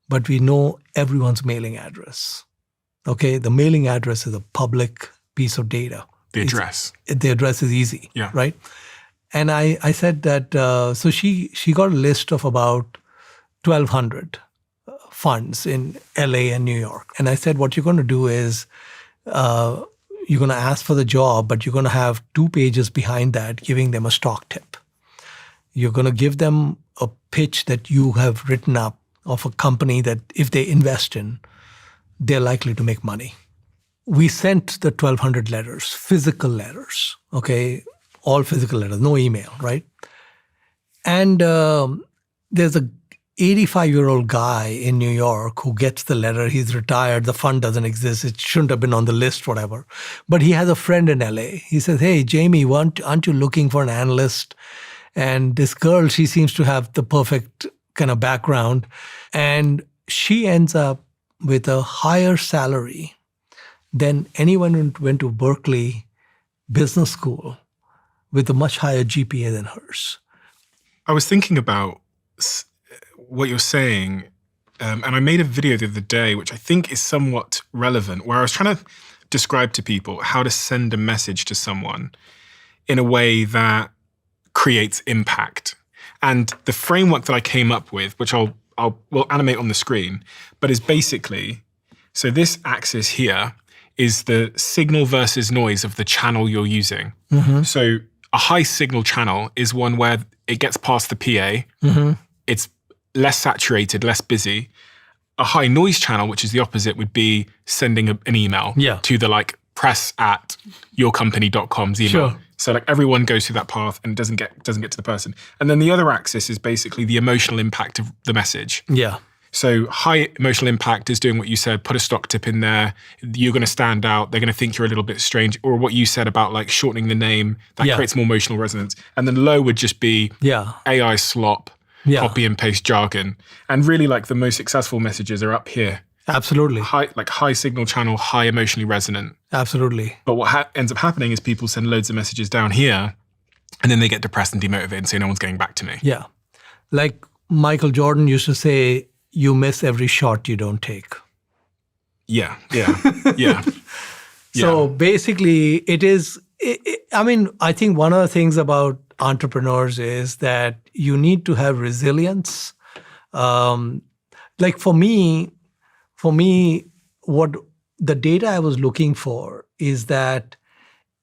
but we know everyone's mailing address. Okay, the mailing address is a public piece of data. The address. The address is easy, right? And I said that, so she got a list of about 1,200 funds in LA and New York. And I said, what you're going to do is, you're going to ask for the job, but you're going to have 2 pages behind that giving them a stock tip. You're going to give them a pitch that you have written up of a company that if they invest in, they're likely to make money. We sent the 1,200 letters, physical letters, okay? All physical letters, no email, right? And there's a 85-year-old guy in New York who gets the letter. He's retired. The fund doesn't exist. It shouldn't have been on the list, whatever. But he has a friend in LA. He says, hey, Jamie, aren't you looking for an analyst? And this girl, she seems to have the perfect kind of background. And she ends up with a higher salary than anyone who went to Berkeley Business School with a much higher GPA than hers. I was thinking about what you're saying, and I made a video the other day, which I think is somewhat relevant, where I was trying to describe to people how to send a message to someone in a way that creates impact. And the framework that I came up with, which we'll animate on the screen, but is basically, so this axis here is the signal versus noise of the channel you're using. Mm-hmm. So a high signal channel is one where it gets past the PA. Mm-hmm. It's less saturated, less busy. A high noise channel, which is the opposite, would be sending an email to the press@yourcompany.com's email. Sure. So everyone goes through that path and doesn't get to the person. And then the other axis is basically the emotional impact of the message. Yeah. So high emotional impact is doing what you said, put a stock tip in there. You're going to stand out. They're going to think you're a little bit strange. Or what you said about shortening the name, that creates more emotional resonance. And then low would just be AI slop, copy and paste jargon. And really the most successful messages are up here. Absolutely. High signal channel, high emotionally resonant. Absolutely. But what ends up happening is people send loads of messages down here and then they get depressed and demotivated and say, no one's getting back to me. Yeah. Like Michael Jordan used to say, you miss every shot you don't take. Yeah. So basically it is, I think one of the things about entrepreneurs is that you need to have resilience. For me, what the data I was looking for is that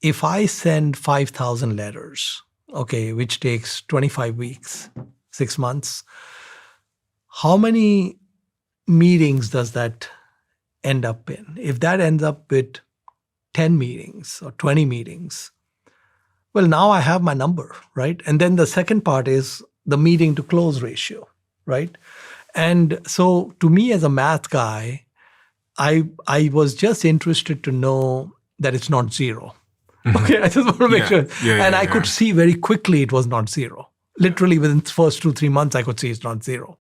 if I send 5,000 letters, which takes 25 weeks, 6 months, how many meetings does that end up in? If that ends up with 10 meetings or 20 meetings, well, now I have my number, right? And then the second part is the meeting to close ratio, right? And so to me as a math guy, I was just interested to know that it's not zero. Okay, I just want to make sure. And I could see very quickly it was not zero. Literally within the first 2-3 months, I could see it's not zero.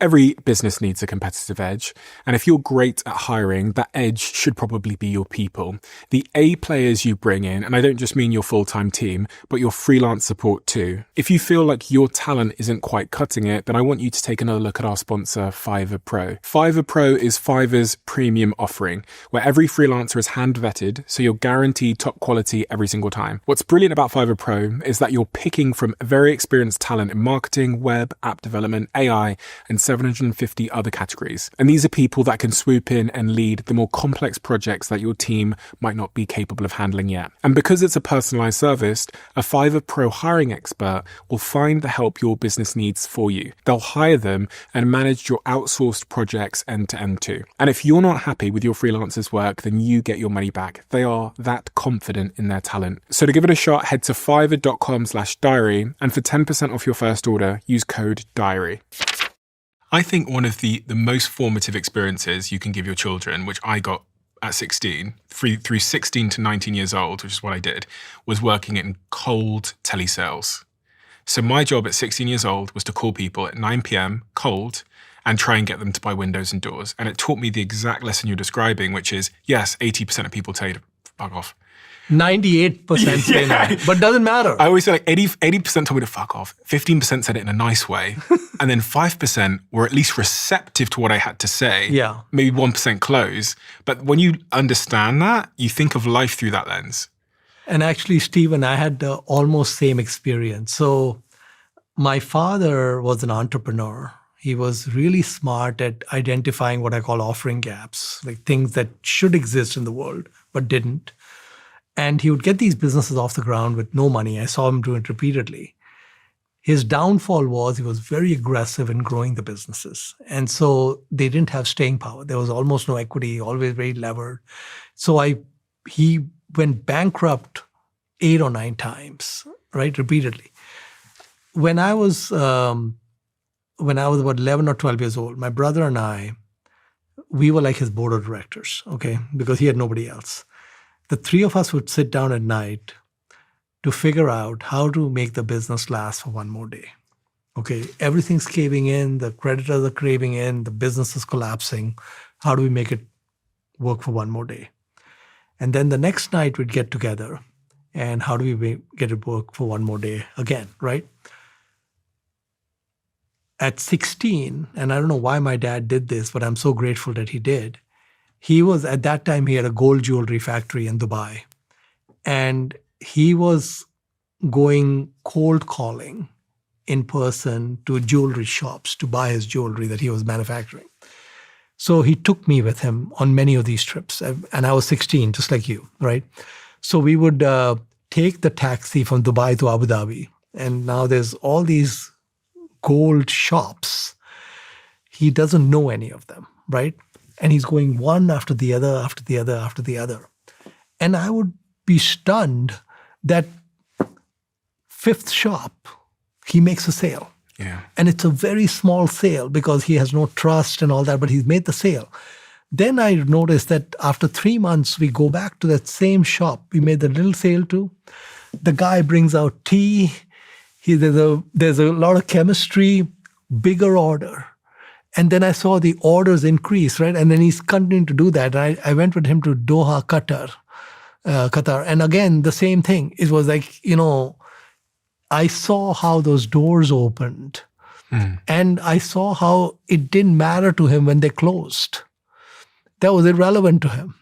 Every business needs a competitive edge. And if you're great at hiring, that edge should probably be your people. The A players you bring in, and I don't just mean your full-time team, but your freelance support too. If you feel like your talent isn't quite cutting it, then I want you to take another look at our sponsor, Fiverr Pro. Fiverr Pro is Fiverr's premium offering, where every freelancer is hand-vetted, so you're guaranteed top quality every single time. What's brilliant about Fiverr Pro is that you're picking from very experienced talent in marketing, web, app development, AI, and 750 other categories. And these are people that can swoop in and lead the more complex projects that your team might not be capable of handling yet. And because it's a personalized service, a Fiverr Pro hiring expert will find the help your business needs for you. They'll hire them and manage your outsourced projects end to end too. And if you're not happy with your freelancers' work, then you get your money back. They are that confident in their talent. So to give it a shot, head to fiverr.com/diary, and for 10% off your first order, use code DIARY. I think one of the most formative experiences you can give your children, which I got at 16, through 16 to 19 years old, which is what I did, was working in cold telesales. So my job at 16 years old was to call people at 9 p.m. cold and try and get them to buy windows and doors. And it taught me the exact lesson you're describing, which is, yes, 80% of people tell you to fuck off. 98% say no, but doesn't matter. I always say 80% told me to fuck off. 15% said it in a nice way. And then 5% were at least receptive to what I had to say. Yeah. Maybe 1% close. But when you understand that, you think of life through that lens. And actually, Stephen, I had the almost same experience. So my father was an entrepreneur. He was really smart at identifying what I call offering gaps, like things that should exist in the world, but didn't. And he would get these businesses off the ground with no money. I saw him do it repeatedly. His downfall was he was very aggressive in growing the businesses. And so they didn't have staying power. There was almost no equity, always very levered. So he went bankrupt 8 or 9 times, right, repeatedly. When I was about 11 or 12 years old, my brother and I, we were like his board of directors, okay, because he had nobody else. The 3 of us would sit down at night to figure out how to make the business last for one more day. Okay, everything's caving in, the creditors are caving in, the business is collapsing. How do we make it work for one more day? And then the next night we'd get together and how do we get it work for one more day again, right? At 16, and I don't know why my dad did this, but I'm so grateful that he did. At that time, he had a gold jewelry factory in Dubai. And he was going cold calling in person to jewelry shops to buy his jewelry that he was manufacturing. So he took me with him on many of these trips. And I was 16, just like you, right? So we would take the taxi from Dubai to Abu Dhabi. And now there's all these gold shops. He doesn't know any of them, right? And he's going one after the other, after the other, after the other. And I would be stunned that 5th shop, he makes a sale. Yeah. And it's a very small sale because he has no trust and all that, but he's made the sale. Then I noticed that after 3 months, we go back to that same shop we made the little sale to. The guy brings out tea. There's a lot of chemistry, bigger order. And then I saw the orders increase, right? And then he's continuing to do that. And I went with him to Doha, Qatar. And again, the same thing. It was like, I saw how those doors opened. And I saw how it didn't matter to him when they closed. That was irrelevant to him.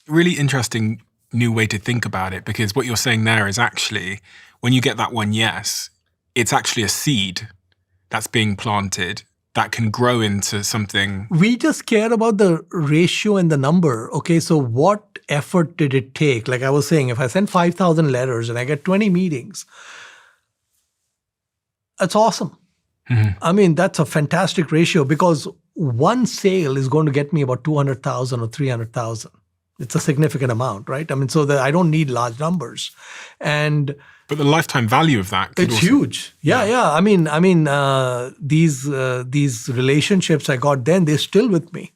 Really interesting new way to think about it, because what you're saying there is actually, when you get that one yes, it's actually a seed that's being planted that can grow into something. We just care about the ratio and the number. Okay, so what effort did it take? Like I was saying, if I send 5,000 letters and I get 20 meetings, that's awesome. Mm-hmm. I mean, that's a fantastic ratio because one sale is going to get me about 200,000 or 300,000. It's a significant amount, right? I mean, so that I don't need large numbers. But the lifetime value of that it's huge. Yeah. I mean, these relationships I got then, they're still with me.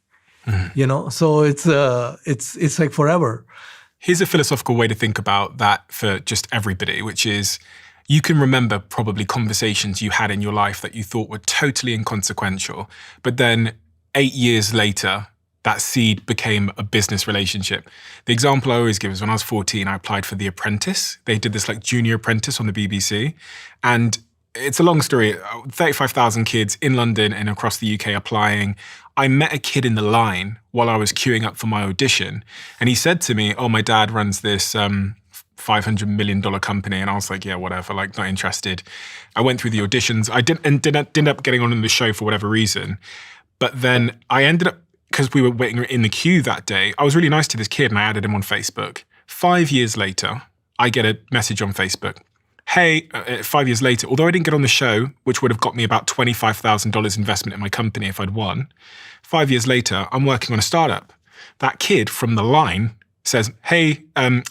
Mm-hmm. So it's like forever. Here's a philosophical way to think about that for just everybody, which is you can remember probably conversations you had in your life that you thought were totally inconsequential, but then 8 years later, that seed became a business relationship. The example I always give is when I was 14, I applied for The Apprentice. They did this like junior apprentice on the BBC. And it's a long story, 35,000 kids in London and across the UK applying. I met a kid in the line while I was queuing up for my audition. And he said to me, my dad runs this $500 million company. And I was like, yeah, whatever, like not interested. I went through the auditions. I didn't end up getting on in the show for whatever reason. But then I ended up, because we were waiting in the queue that day, I was really nice to this kid and I added him on Facebook. 5 years later, I get a message on Facebook. Hey, 5 years later, although I didn't get on the show, which would have got me about $25,000 investment in my company if I'd won, 5 years later, I'm working on a startup. That kid from the line says, hey,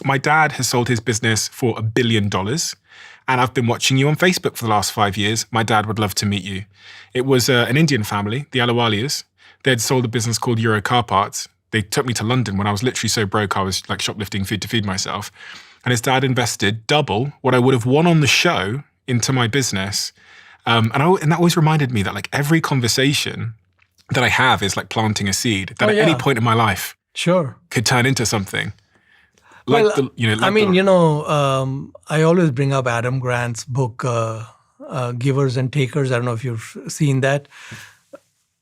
my dad has sold his business for $1 billion. And I've been watching you on Facebook for the last 5 years. My dad would love to meet you. It was an Indian family, the Alawalias. They'd sold a business called Euro Car Parts. They took me to London when I was literally so broke I was like shoplifting food to feed myself. And his dad invested double what I would have won on the show into my business. And that always reminded me that like every conversation that I have is like planting a seed that at any point in my life could turn into something. I always bring up Adam Grant's book, Givers and Takers. I don't know if you've seen that.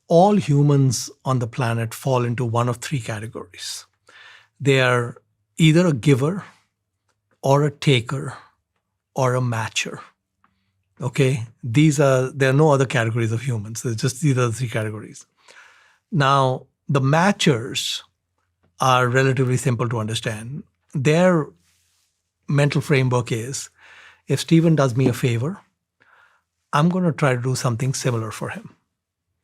All humans on the planet fall into one of 3 categories. They are either a giver or a taker or a matcher. Okay? There are no other categories of humans. These are the 3 categories. Now, the matchers are relatively simple to understand. Their mental framework is, if Stephen does me a favor, I'm going to try to do something similar for him,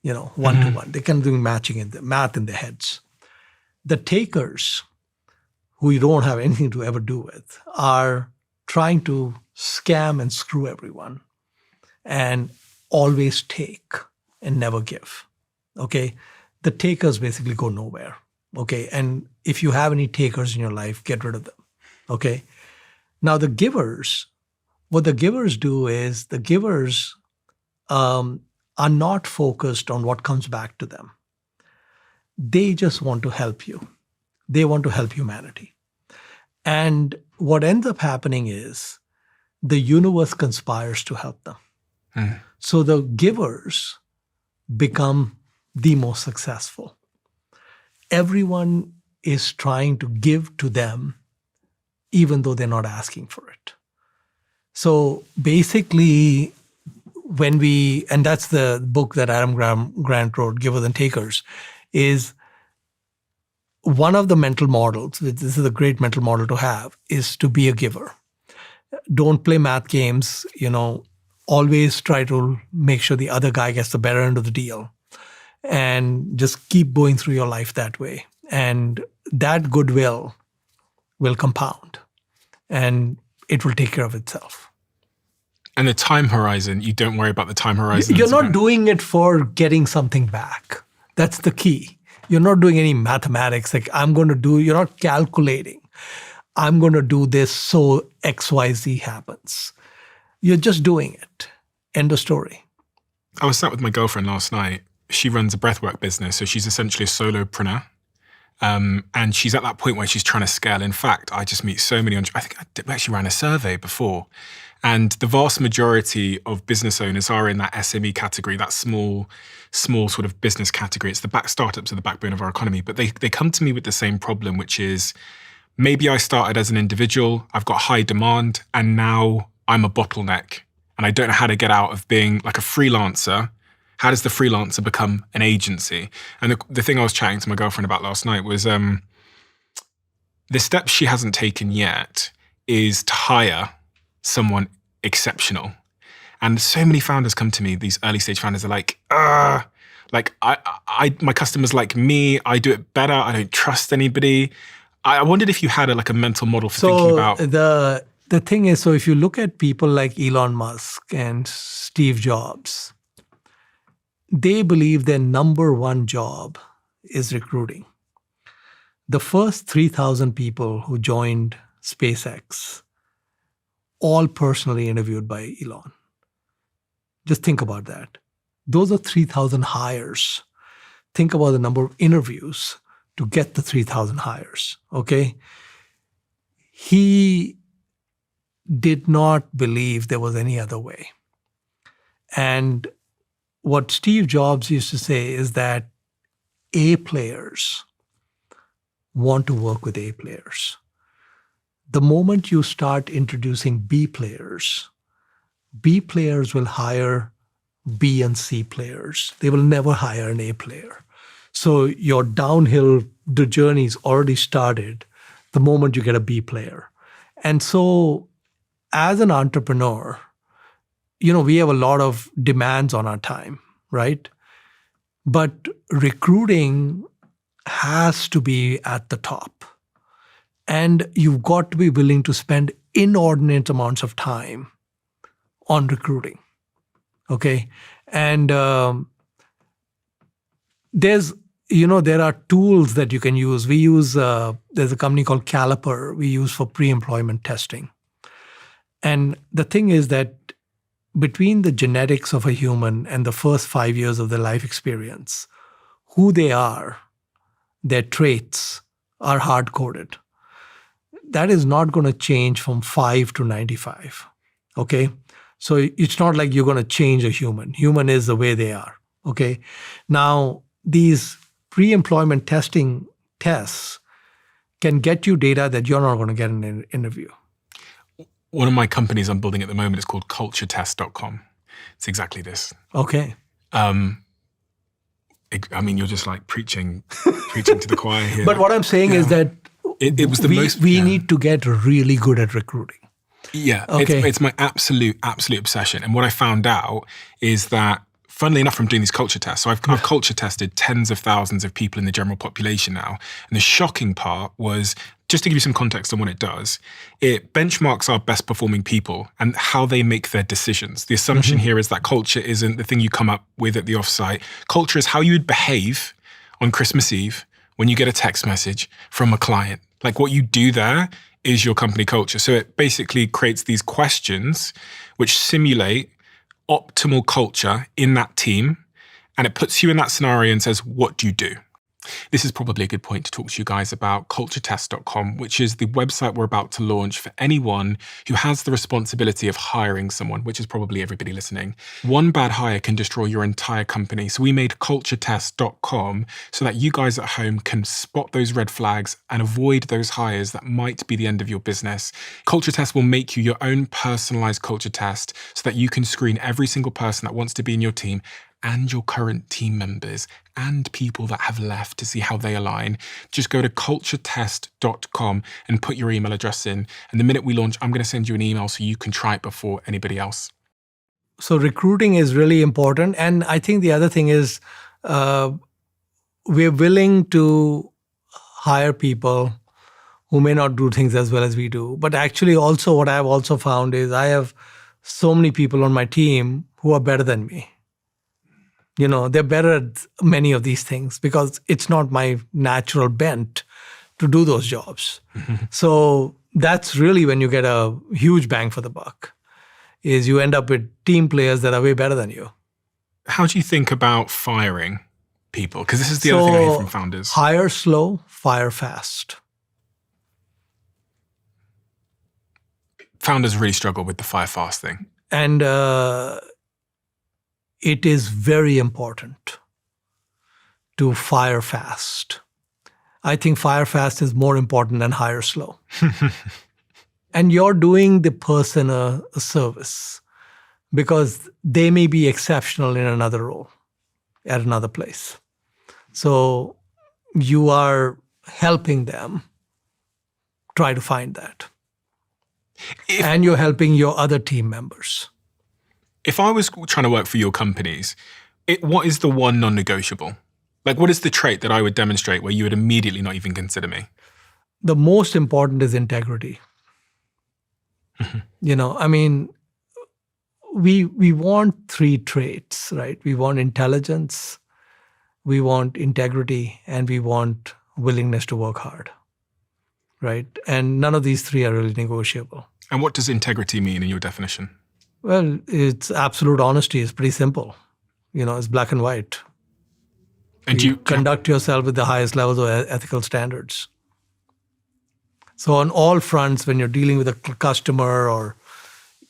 one-to-one. They can do matching in the math in their heads. The takers, who you don't have anything to ever do with, are trying to scam and screw everyone and always take and never give. Okay? The takers basically go nowhere. Okay? And if you have any takers in your life, get rid of them. Okay? Now the givers, what the givers do is the givers are not focused on what comes back to them. They just want to help you. They want to help humanity. And what ends up happening is the universe conspires to help them. So the givers become the most successful. Everyone is trying to give to them even though they're not asking for it. So basically, and that's the book that Adam Grant wrote, Givers and Takers, is one of the mental models, this is a great mental model to have, is to be a giver. Don't play math games, always try to make sure the other guy gets the better end of the deal. And just keep going through your life that way. And that goodwill will compound. And it will take care of itself. And the time horizon, you don't worry about the time horizon. You're not doing it for getting something back. That's the key. You're not doing any mathematics like you're not calculating. I'm going to do this so XYZ happens. You're just doing it. End of story. I was sat with my girlfriend last night. She runs a breathwork business, so she's essentially a solopreneur. And she's at that point where she's trying to scale. In fact, I just meet so many, I think I actually ran a survey before. And the vast majority of business owners are in that SME category, that small sort of business category. It's startups are the backbone of our economy. But they come to me with the same problem, which is maybe I started as an individual, I've got high demand, and now I'm a bottleneck. And I don't know how to get out of being like a freelancer. How does the freelancer become an agency? And the thing I was chatting to my girlfriend about last night was the step she hasn't taken yet is to hire someone exceptional. And so many founders come to me, these early stage founders are like, my customers like me, I do it better, I don't trust anybody. I wondered if you had a mental model for thinking about. The thing is, so if you look at people like Elon Musk and Steve Jobs, they believe their number one job is recruiting. The first 3,000 people who joined SpaceX, all personally interviewed by Elon. Just think about that. Those are 3,000 hires. Think about the number of interviews to get the 3,000 hires, okay? He did not believe there was any other way. And what Steve Jobs used to say is that A players want to work with A players. The moment you start introducing B players will hire B and C players. They will never hire an A player. So your downhill journey's already started the moment you get a B player. And so as an entrepreneur, we have a lot of demands on our time, right? But recruiting has to be at the top. And you've got to be willing to spend inordinate amounts of time on recruiting, okay? And there are tools that you can use. We use, there's a company called Caliper we use for pre-employment testing. And the thing is that between the genetics of a human and the first 5 years of their life experience, who they are, their traits are hard-coded. That is not going to change from 5 to 95, okay? So it's not like you're going to change a human. Human is the way they are, okay? Now, these pre-employment testing tests can get you data that you're not going to get in an interview. One of my companies I'm building at the moment is called culturetest.com. It's exactly this. Okay. You're just like preaching to the choir here. But what I'm saying is that it was we need to get really good at recruiting. Yeah, Okay. it's my absolute obsession. And what I found out is that, funnily enough, from doing these culture tests, so I've culture tested tens of thousands of people in the general population now. And the shocking part was, just to give you some context on what it does, it benchmarks our best performing people and how they make their decisions. The assumption here is that culture isn't the thing you come up with at the offsite. Culture is how you would behave on Christmas Eve when you get a text message from a client. Like, what you do there is your company culture. So it basically creates these questions which simulate optimal culture in that team, and it puts you in that scenario and says, what do you do? This is probably a good point to talk to you guys about culturetest.com, which is the website we're about to launch for anyone who has the responsibility of hiring someone, which is probably everybody listening. One bad hire can destroy your entire company. So we made culturetest.com so that you guys at home can spot those red flags and avoid those hires that might be the end of your business. Culture Test will make you your own personalized culture test so that you can screen every single person that wants to be in your team and your current team members and people that have left to see how they align. Just go to culturetest.com and put your email address in. And the minute we launch, I'm going to send you an email so you can try it before anybody else. So recruiting is really important. And I think the other thing is we're willing to hire people who may not do things as well as we do. But actually also what I've also found is I have so many people on my team who are better than me. They're better at many of these things because it's not my natural bent to do those jobs. So that's really when you get a huge bang for the buck, is you end up with team players that are way better than you. How do you think about firing people? Because this is the other thing I hear from founders. Hire slow, fire fast. Founders really struggle with the fire fast thing. And it is very important to fire fast. I think fire fast is more important than hire slow. And you're doing the person a service because they may be exceptional in another role at another place. So you are helping them try to find that. And you're helping your other team members. If I was trying to work for your companies, what is the one non-negotiable? Like, what is the trait that I would demonstrate where you would immediately not even consider me? The most important is integrity. We want three traits, right? We want intelligence, we want integrity, and we want willingness to work hard, right? And none of these three are really negotiable. And what does integrity mean in your definition? Well, it's absolute honesty. It's pretty simple. It's black and white. And you conduct yourself with the highest levels of ethical standards. So on all fronts, when you're dealing with a customer or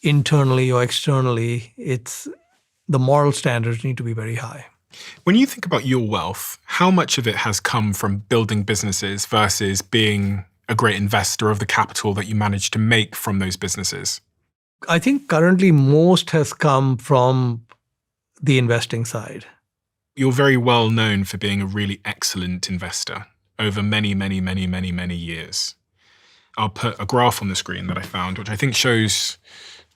internally or externally, the moral standards need to be very high. When you think about your wealth, how much of it has come from building businesses versus being a great investor of the capital that you managed to make from those businesses? I think currently most has come from the investing side. You're very well known for being a really excellent investor over many, many, many, many, many years. I'll put a graph on the screen that I found, which I think shows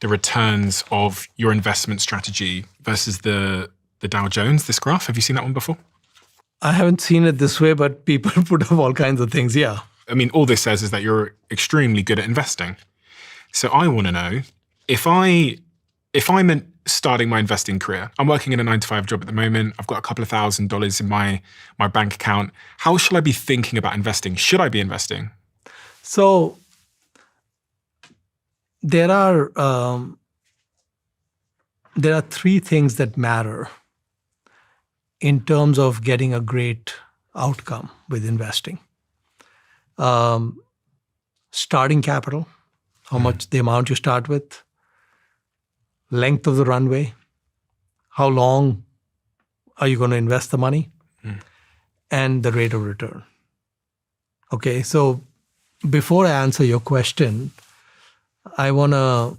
the returns of your investment strategy versus the Dow Jones, this graph. Have you seen that one before? I haven't seen it this way, but people put up all kinds of things, yeah. All this says is that you're extremely good at investing. So I want to know, if I'm starting my investing career, I'm working in a 9-to-5 job at the moment, I've got a couple of $1,000s in my bank account, how should I be thinking about investing? Should I be investing? So there are three things that matter in terms of getting a great outcome with investing. Starting capital, how much the amount you start with, length of the runway, how long are you going to invest the money, and the rate of return. Okay, so before I answer your question, I want to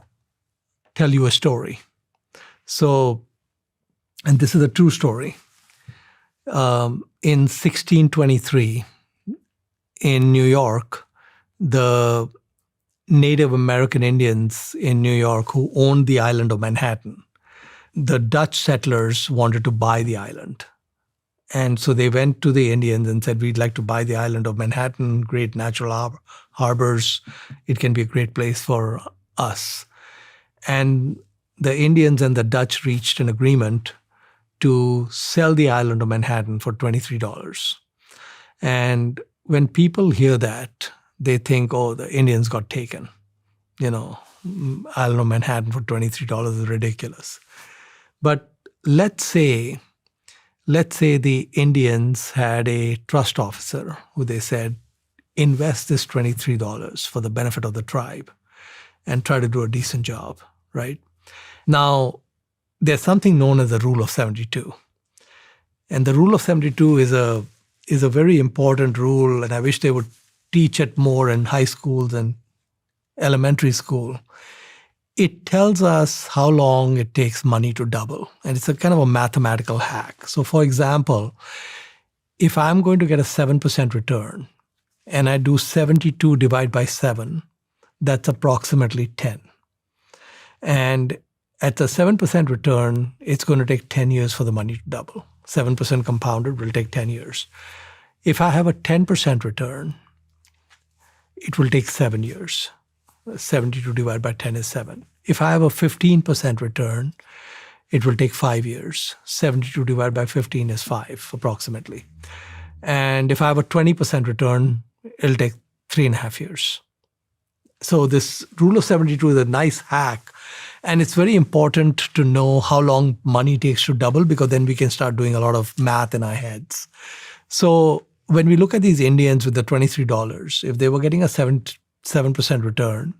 tell you a story. So, and this is a true story. In 1623, in New York, the Native American Indians in New York who owned the island of Manhattan. The Dutch settlers wanted to buy the island. And so they went to the Indians and said, we'd like to buy the island of Manhattan, great natural harbors. It can be a great place for us. And the Indians and the Dutch reached an agreement to sell the island of Manhattan for $23. And when people hear that, they think, oh, the Indians got taken. Island of Manhattan for $23 is ridiculous. But let's say the Indians had a trust officer who they said, invest this $23 for the benefit of the tribe and try to do a decent job, right? Now, there's something known as the Rule of 72. And the Rule of 72 is a very important rule, and I wish they would teach it more in high schools and elementary school. It tells us how long it takes money to double, and it's a kind of a mathematical hack. So for example, if I'm going to get a 7% return and I do 72 divided by 7, that's approximately 10. And at the 7% return, it's going to take 10 years for the money to double. 7% compounded will take 10 years. If I have a 10% return, it will take 7 years. 72 divided by 10 is 7. If I have a 15% return, it will take 5 years. 72 divided by 15 is 5, approximately. And if I have a 20% return, it'll take 3.5 years. So this Rule of 72 is a nice hack. And it's very important to know how long money takes to double, because then we can start doing a lot of math in our heads. So when we look at these Indians with the $23, if they were getting a 7% return,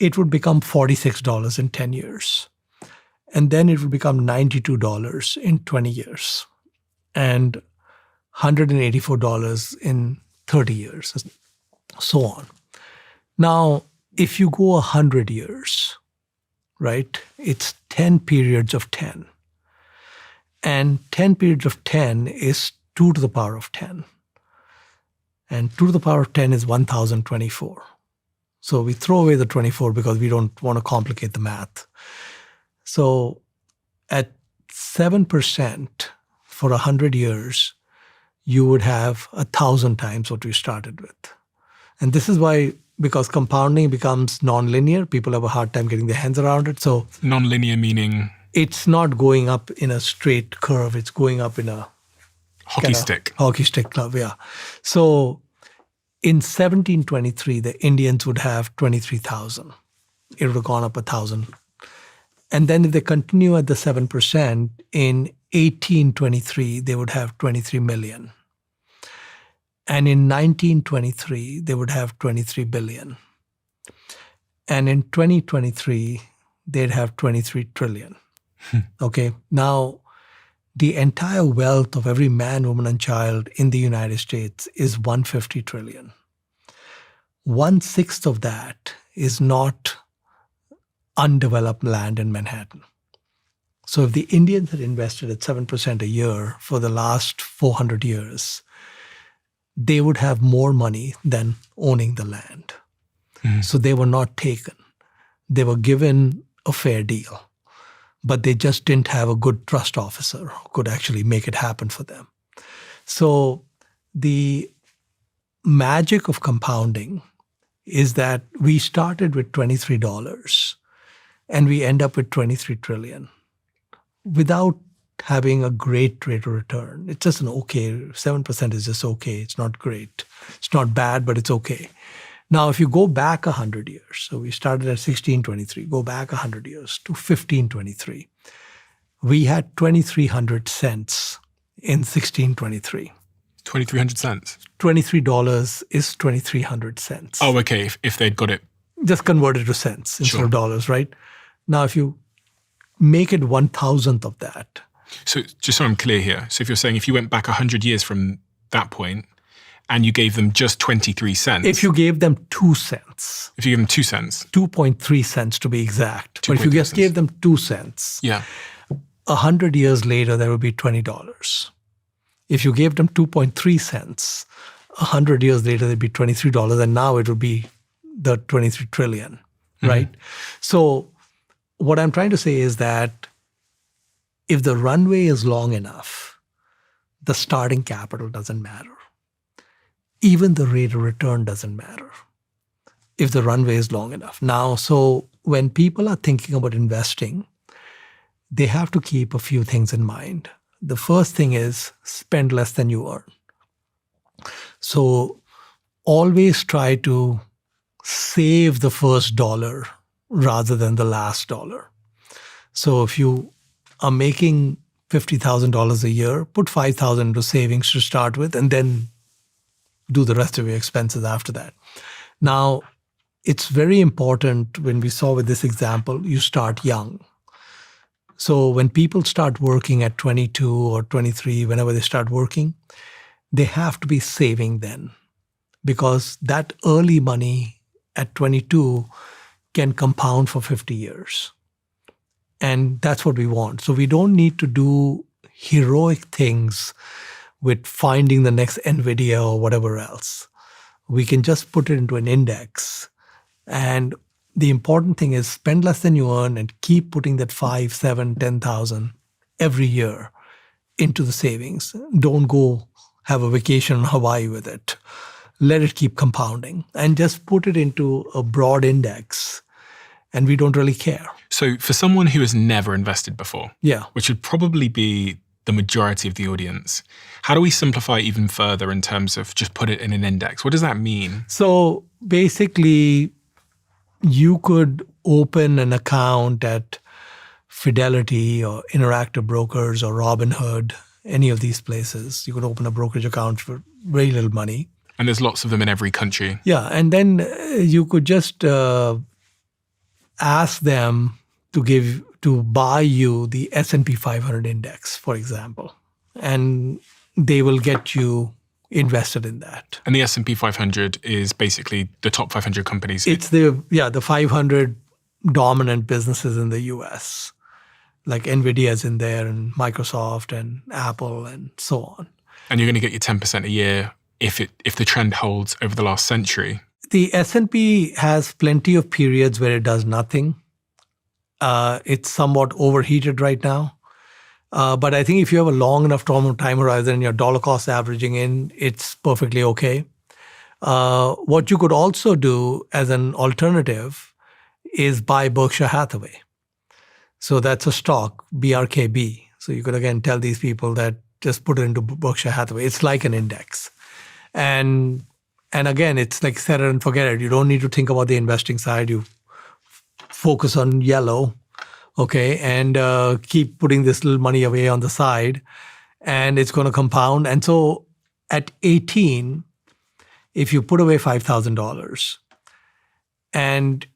it would become $46 in 10 years. And then it would become $92 in 20 years and $184 in 30 years, so on. Now, if you go 100 years, right, it's 10 periods of 10. And 10 periods of 10 is 2 to the power of 10. And 2 to the power of 10 is 1,024. So we throw away the 24 because we don't want to complicate the math. So at 7% for 100 years, you would have 1,000 times what we started with. And this is why, because compounding becomes nonlinear, people have a hard time getting their hands around it. So nonlinear meaning? It's not going up in a straight curve. It's going up in a hockey stick curve, yeah. So in 1723, the Indians would have 23,000. It would have gone up 1,000. And then if they continue at the 7%, in 1823, they would have 23 million. And in 1923, they would have 23 billion. And in 2023, they'd have 23 trillion. Okay, now the entire wealth of every man, woman, and child in the United States is 150 trillion. 1/6 of that is not undeveloped land in Manhattan. So if the Indians had invested at 7% a year for the last 400 years, they would have more money than owning the land. So they were not taken. They were given a fair deal, but they just didn't have a good trust officer who could actually make it happen for them. So the magic of compounding is that we started with $23 and we end up with 23 trillion without having a great rate of return. It's just an okay, 7% is just okay. It's not great. It's not bad, but it's okay. Now, if you go back 100 years, so we started at 1623, go back 100 years to 1523, we had 2,300 cents in 1623. 2,300 cents? $23 is 2,300 cents. Oh, okay, if they'd got it. Just converted to cents instead of dollars, right? Now, if you make it 1,000th of that. So just so I'm clear here, so if you're saying if you went back 100 years from that point, and you gave them just 23 cents. If you gave them 2 cents. If you give them 2 cents. 2.3 cents to be exact. But if you just gave them 2 cents, 100 years later, that would be $20. If you gave them 2.3 cents, 100 years later, it'd be $23. And now it would be the 23 trillion, right? So what I'm trying to say is that if the runway is long enough, the starting capital doesn't matter. Even the rate of return doesn't matter if the runway is long enough. Now, so when people are thinking about investing, they have to keep a few things in mind. The first thing is spend less than you earn. So always try to save the first dollar rather than the last dollar. So if you are making $50,000 a year, put $5,000 into savings to start with, and then do the rest of your expenses after that. Now, it's very important when we saw with this example, you start young. So when people start working at 22 or 23, whenever they start working, they have to be saving then, because that early money at 22 can compound for 50 years. And that's what we want. So we don't need to do heroic things with finding the next NVIDIA or whatever else. We can just put it into an index. And the important thing is spend less than you earn and keep putting that 5, 7, 10,000 every year into the savings. Don't go have a vacation in Hawaii with it. Let it keep compounding and just put it into a broad index. And we don't really care. So for someone who has never invested before, Yeah. which would probably be the majority of the audience, how do we simplify even further in terms of just put it in an index? What does that mean? So basically, you could open an account at Fidelity or Interactive Brokers or Robinhood, any of these places. You could open a brokerage account for very little money. And there's lots of them in every country. Yeah, and then you could just ask them to buy you the S&P 500 index, for example, and they will get you invested in that. And the S&P 500 is basically the top 500 companies. It's the 500 dominant businesses in the US, like NVIDIA's in there and Microsoft and Apple and so on. And you're going to get your 10% a year if the trend holds over the last century. The S&P has plenty of periods where it does nothing. It's somewhat overheated right now. But I think if you have a long enough time horizon and your dollar cost averaging in, it's perfectly okay. What you could also do as an alternative is buy Berkshire Hathaway. So that's a stock, BRKB. So you could again tell these people that just put it into Berkshire Hathaway. It's like an index. And again, it's like set it and forget it. You don't need to think about the investing side. You focus on yellow, okay, and keep putting this little money away on the side, and it's going to compound. And so at 18, if you put away $5,000 and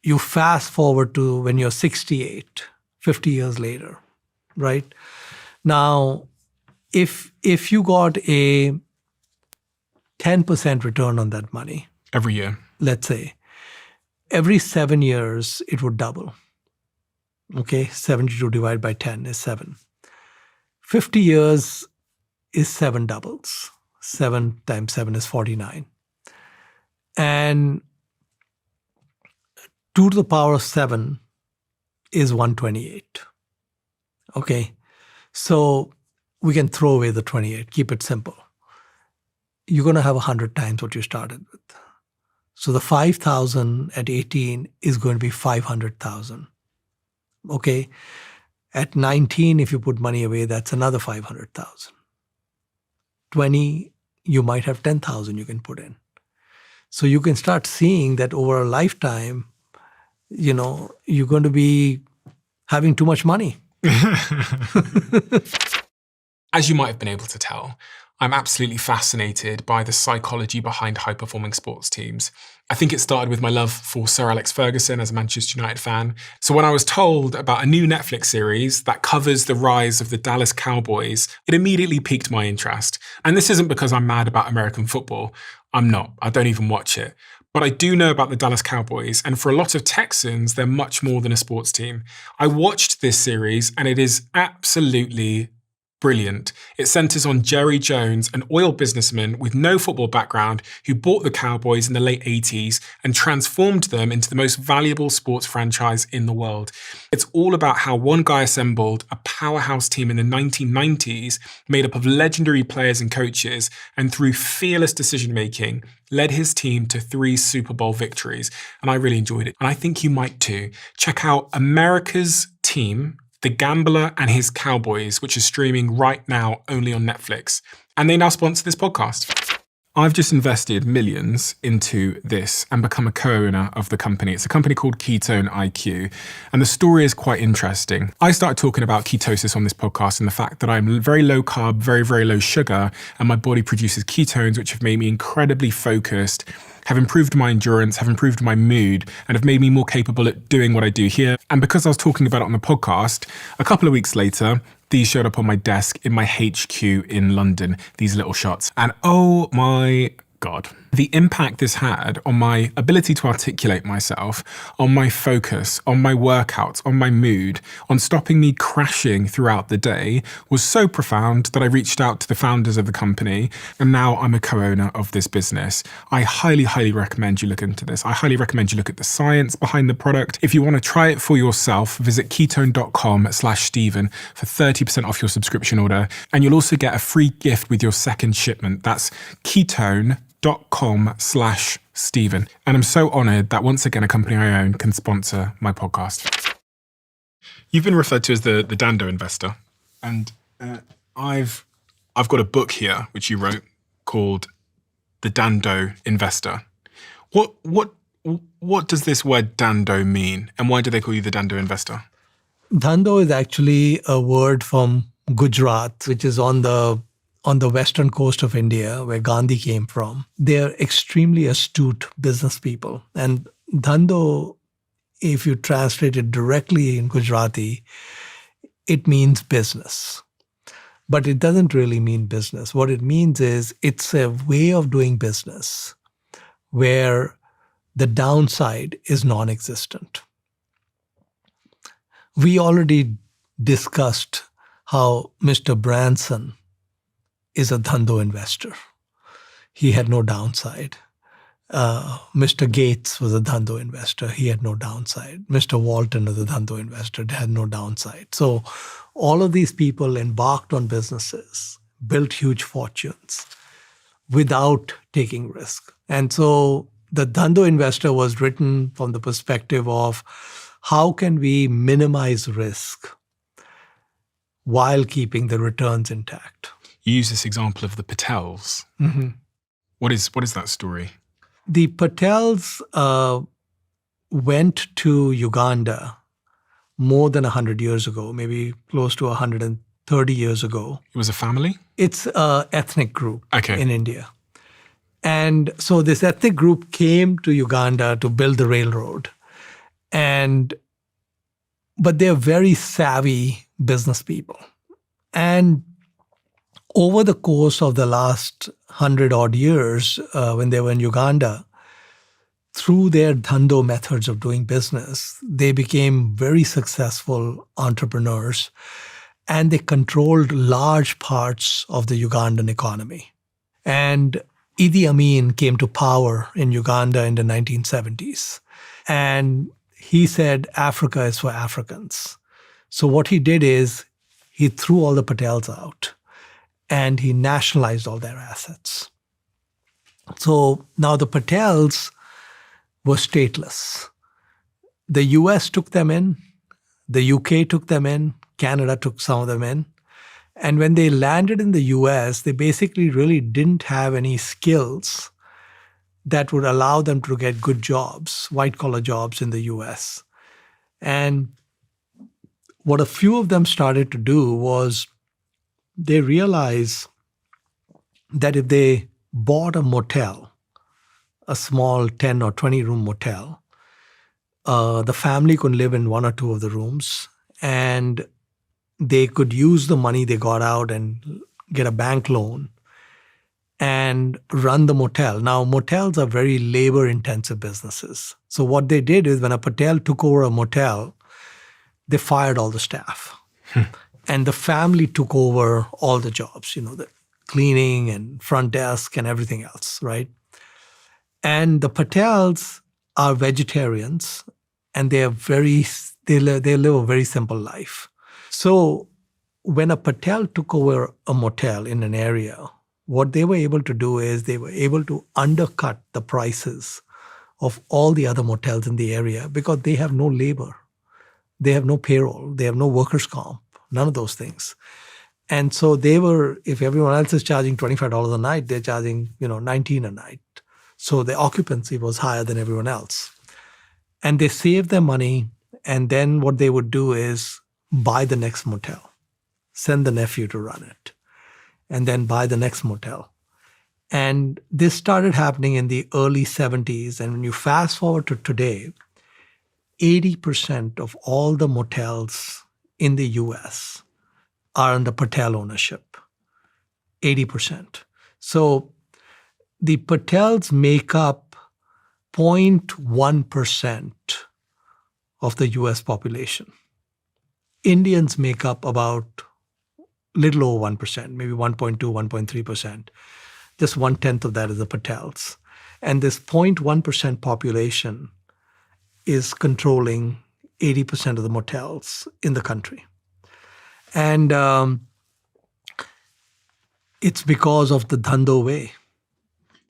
you fast forward to when you're 68, 50 years later, right? Now, if you got a 10% return on that money every year, let's say, every 7 years, it would double. Okay, 72 divided by 10 is 7. 50 years is 7 doubles. 7 times 7 is 49. And 2 to the power of 7 is 128. Okay, so we can throw away the 28, keep it simple. You're going to have 100 times what you started with. So the 5,000 at 18 is going to be 500,000. Okay. At 19, if you put money away, that's another 500,000. 20, you might have 10,000 you can put in. So you can start seeing that over a lifetime, you're going to be having too much money. As you might have been able to tell, I'm absolutely fascinated by the psychology behind high-performing sports teams. I think it started with my love for Sir Alex Ferguson as a Manchester United fan. So when I was told about a new Netflix series that covers the rise of the Dallas Cowboys, it immediately piqued my interest. And this isn't because I'm mad about American football. I'm not. I don't even watch it. But I do know about the Dallas Cowboys, and for a lot of Texans, they're much more than a sports team. I watched this series, and it is absolutely brilliant. It centers on Jerry Jones, an oil businessman with no football background who bought the Cowboys in the late 80s and transformed them into the most valuable sports franchise in the world. It's all about how one guy assembled a powerhouse team in the 1990s made up of legendary players and coaches, and through fearless decision-making, led his team to 3 Super Bowl victories. And I really enjoyed it. And I think you might too. Check out America's Team, The Gambler and His Cowboys, which is streaming right now only on Netflix. And they now sponsor this podcast. I've just invested millions into this and become a co-owner of the company. It's a company called Ketone IQ. And the story is quite interesting. I started talking about ketosis on this podcast and the fact that I'm very low carb, very, very low sugar, and my body produces ketones, which have made me incredibly focused, have improved my endurance, have improved my mood, and have made me more capable at doing what I do here. And because I was talking about it on the podcast, a couple of weeks later, these showed up on my desk in my HQ in London, these little shots. And oh my God, the impact this had on my ability to articulate myself, on my focus, on my workouts, on my mood, on stopping me crashing throughout the day was so profound that I reached out to the founders of the company, and now I'm a co-owner of this business. I highly, highly recommend you look into this. I highly recommend you look at the science behind the product. If you want to try it for yourself, visit ketone.com/Stephen for 30% off your subscription order. And you'll also get a free gift with your second shipment. That's ketone.com/Stephen. And I'm so honored that once again, a company I own can sponsor my podcast. You've been referred to as the Dhandho Investor. And I've got a book here, which you wrote, called The Dhandho Investor. What does this word Dhandho mean? And why do they call you the Dhandho Investor? Dhandho is actually a word from Gujarat, which is on the western coast of India, where Gandhi came from. They're extremely astute business people. And Dhandho, if you translate it directly in Gujarati, it means business. But it doesn't really mean business. What it means is it's a way of doing business where the downside is non-existent. We already discussed how Mr. Branson is a Dhandho investor. He had no downside. Mr. Gates was a Dhandho investor. He had no downside. Mr. Walton was a Dhandho investor. They had no downside. So all of these people embarked on businesses, built huge fortunes without taking risk. And so the Dhandho Investor was written from the perspective of how can we minimize risk while keeping the returns intact. You use this example of the Patels. Mm-hmm. What is that story? The Patels went to Uganda more than 100 years ago, maybe close to 130 years ago. It was a family? It's an ethnic group in India. And so this ethnic group came to Uganda to build the railroad. But they're very savvy business people. And over the course of the last 100-odd years, when they were in Uganda, through their Dhandho methods of doing business, they became very successful entrepreneurs, and they controlled large parts of the Ugandan economy. And Idi Amin came to power in Uganda in the 1970s. And he said, Africa is for Africans. So what he did is he threw all the Patels out and he nationalized all their assets. So now the Patels were stateless. The US took them in, the UK took them in, Canada took some of them in. And when they landed in the US, they basically really didn't have any skills that would allow them to get good jobs, white-collar jobs in the US. And what a few of them started to do was they realized that if they bought a motel, a small 10 or 20-room motel, the family could live in one or two of the rooms, and they could use the money they got out and get a bank loan and run the motel. Now, motels are very labor-intensive businesses. So what they did is when a Patel took over a motel, they fired all the staff. And the family took over all the jobs, the cleaning and front desk and everything else, right? And the Patels are vegetarians, and they live a very simple life. So when a Patel took over a motel in an area, what they were able to do is they were able to undercut the prices of all the other motels in the area because they have no labor. They have no payroll. They have no workers' comp, none of those things. And so if everyone else is charging $25 a night, they're charging, $19 a night. So the occupancy was higher than everyone else. And they saved their money. And then what they would do is buy the next motel, send the nephew to run it, and then buy the next motel. And this started happening in the early 70s. And when you fast forward to today, 80% of all the motels in the US are under Patel ownership. 80%. So the Patels make up 0.1% of the US population. Indians make up about little over 1%, maybe 1.2, 1.3%. Just 1/10 of that is the Patels. And this 0.1% population is controlling 80% of the motels in the country. And it's because of the Dhandho way.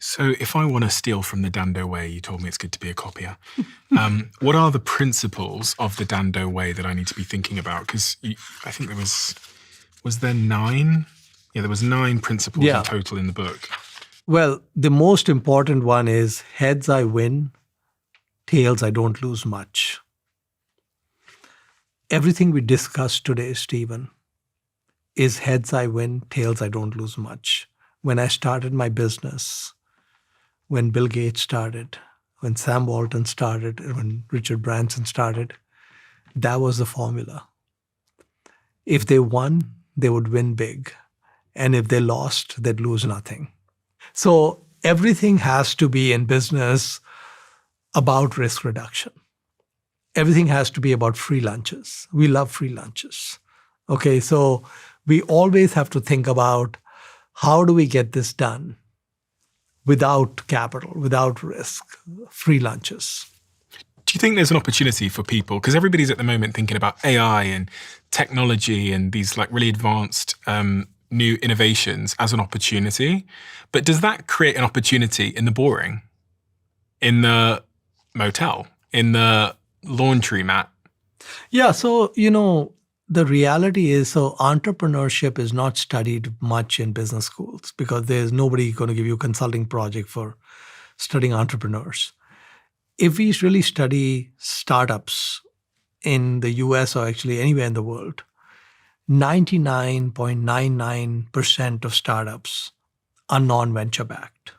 So if I want to steal from the Dhandho way, you told me it's good to be a copier. What are the principles of the Dhandho way that I need to be thinking about? Because I think was there 9? Yeah, there was 9 principles in total in the book. Well, the most important one is heads I win, tails I don't lose much. Everything we discussed today, Stephen, is heads I win, tails I don't lose much. When I started my business, when Bill Gates started, when Sam Walton started, when Richard Branson started, that was the formula. If they won, they would win big. And if they lost, they'd lose nothing. So everything has to be in business about risk reduction. Everything has to be about free lunches. We love free lunches. Okay, so we always have to think about how do we get this done without capital, without risk, free lunches. Do you think there's an opportunity for people? Because everybody's at the moment thinking about AI and technology and these like really advanced new innovations as an opportunity. But does that create an opportunity in the boring, in the motel, in the laundry mat? Yeah, so, the reality is, entrepreneurship is not studied much in business schools because there's nobody going to give you a consulting project for studying entrepreneurs. If we really study startups in the US or actually anywhere in the world, 99.99% of startups are non-venture backed.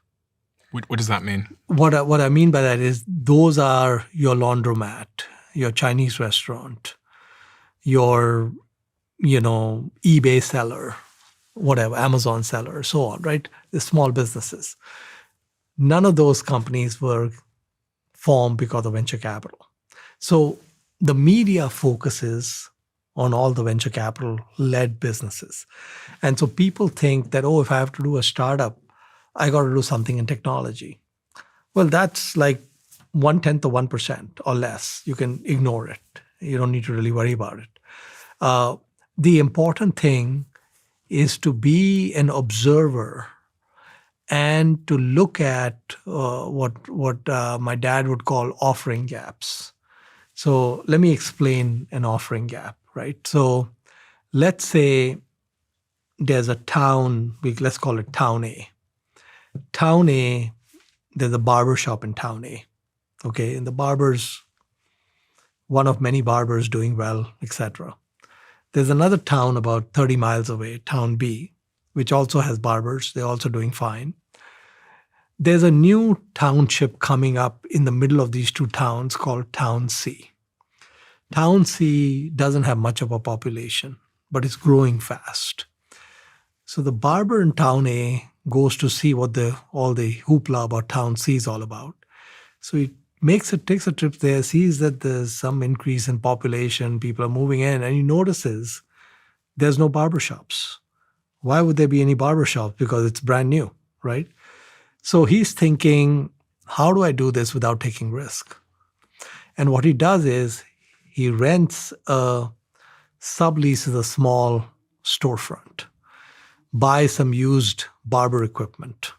What does that mean? What I mean by that is those are your laundromat, your Chinese restaurant, your, eBay seller, whatever, Amazon seller, so on, right? The small businesses. None of those companies were formed because of venture capital. So the media focuses on all the venture capital-led businesses. And so people think that, if I have to do a startup, I got to do something in technology. Well, that's like 1/10 of 1% or less. You can ignore it. You don't need to really worry about it. The important thing is to be an observer and to look at what my dad would call offering gaps. So let me explain an offering gap, right? So let's say there's a town, let's call it Town A. Town A, there's a barber shop in Town A. Okay, and the barber's one of many barbers doing well, etc. There's another town about 30 miles away, Town B, which also has barbers. They're also doing fine. There's a new township coming up in the middle of these two towns called Town C. Town C doesn't have much of a population, but it's growing fast. So the barber in Town A goes to see what all the hoopla about Town C is all about. So he takes a trip there, sees that there's some increase in population, people are moving in, and he notices there's no barbershops. Why would there be any barbershops? Because it's brand new, right? So he's thinking, how do I do this without taking risk? And what he does is he rents subleases a small storefront, buys some used barber equipment,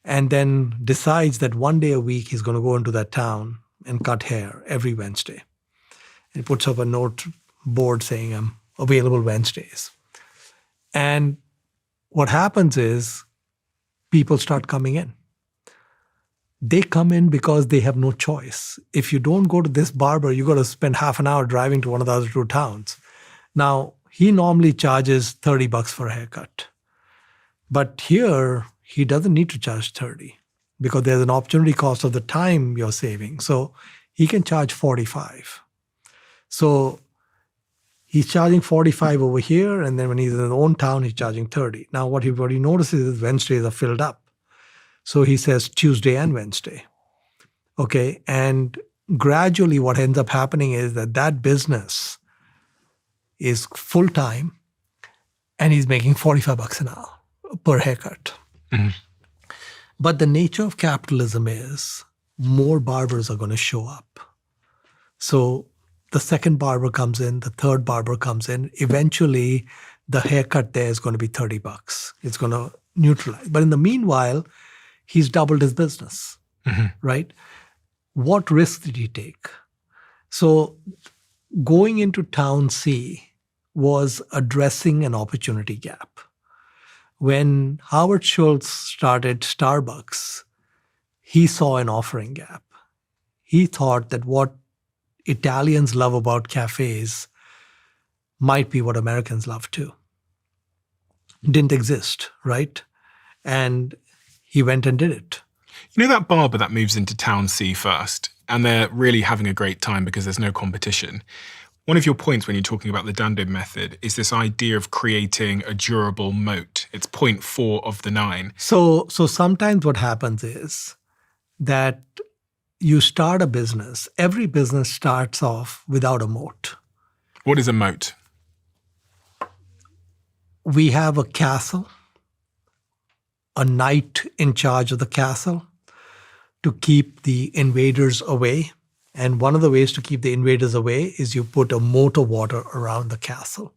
and then decides that one day a week he's going to go into that town and cut hair every Wednesday. And puts up a note board saying, I'm available Wednesdays. And what happens is people start coming in. They come in because they have no choice. If you don't go to this barber, you got to spend half an hour driving to one of the other two towns. Now, he normally charges $30 for a haircut. But here, he doesn't need to charge 30 because there's an opportunity cost of the time you're saving. So he can charge 45. So he's charging 45 over here, and then when he's in his own town, he's charging 30. Now, what he notices is Wednesdays are filled up. So he says Tuesday and Wednesday. Okay, and gradually what ends up happening is that business is full-time, and he's making $45 an hour per haircut. Mm-hmm. But the nature of capitalism is more barbers are going to show up. So the second barber comes in, the third barber comes in. Eventually, the haircut there is going to be $30. It's going to neutralize. But in the meanwhile, he's doubled his business, right? What risk did he take? So going into Town C was addressing an opportunity gap. When Howard Schultz started Starbucks, he saw an offering gap. He thought that what Italians love about cafes might be what Americans love too. Didn't exist, right? And he went and did it. You know that barber that moves into Town C first, and they're really having a great time because there's no competition. One of your points when you're talking about the Dhandho method is this idea of creating a durable moat. It's point 4 of the 9. So sometimes what happens is that you start a business. Every business starts off without a moat. What is a moat? We have a castle, a knight in charge of the castle to keep the invaders away. And one of the ways to keep the invaders away is you put a moat of water around the castle.